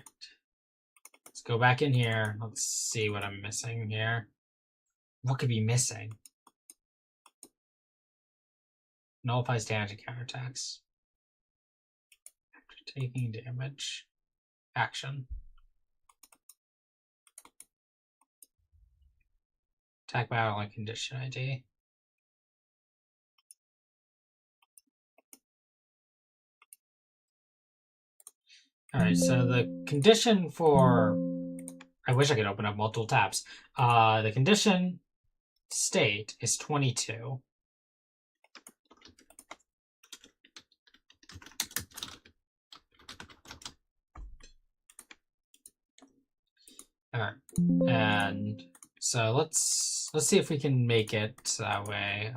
Let's go back in here. Let's see what I'm missing here. What could be missing? Nullifies damage and counterattacks. After taking damage. Action. Attack battle and condition ID. Alright, so the condition for... I wish I could open up multiple tabs. The condition state is 22. Alright, and so let's see if we can make it that way.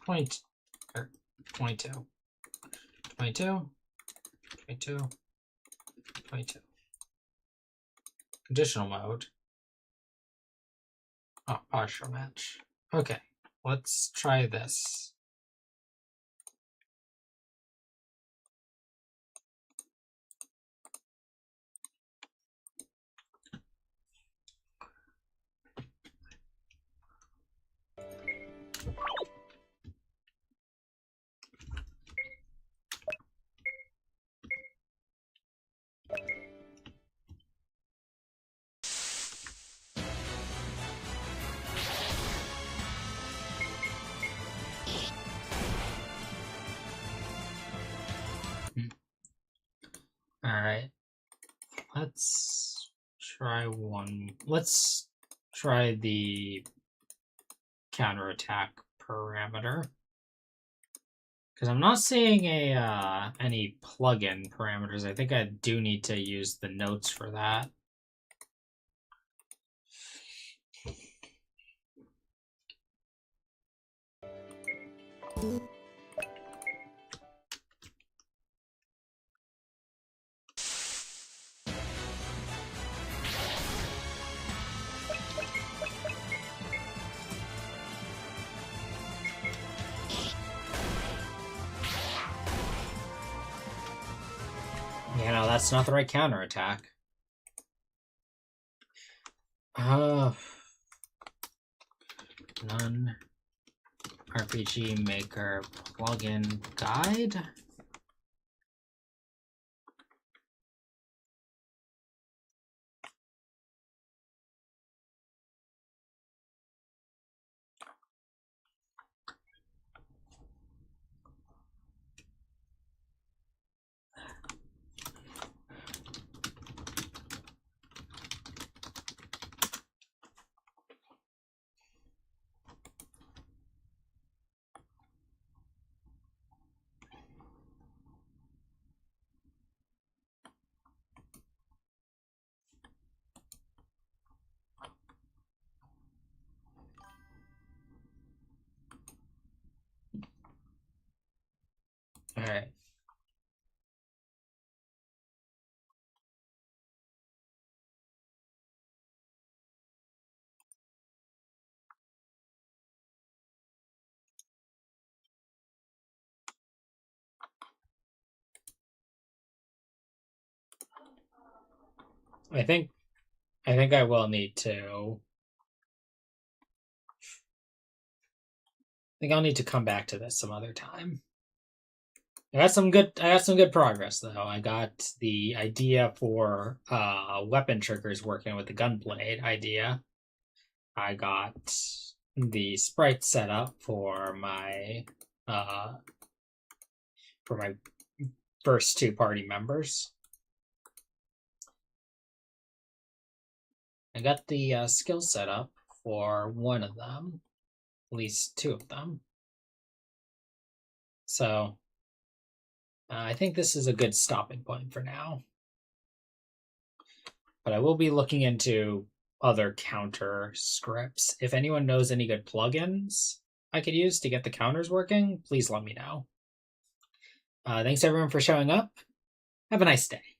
22, 22, 22, 22, 22. Conditional mode. Oh, partial match. Okay, let's try this. Alright, let's try one. Let's try the counterattack parameter. Because I'm not seeing any plugin parameters. I think I do need to use the notes for that. Yeah, no, that's not the right counterattack. None RPG Maker plugin guide. Alright. I think I will need to. I think I'll need to come back to this some other time. I got some good progress though. I got the idea for weapon triggers working with the gunblade idea. I got the sprite set up for my first two party members. I got the skill set up for one of them, at least two of them. So I think this is a good stopping point for now. But I will be looking into other counter scripts. If anyone knows any good plugins I could use to get the counters working, please let me know. Thanks everyone for showing up. Have a nice day.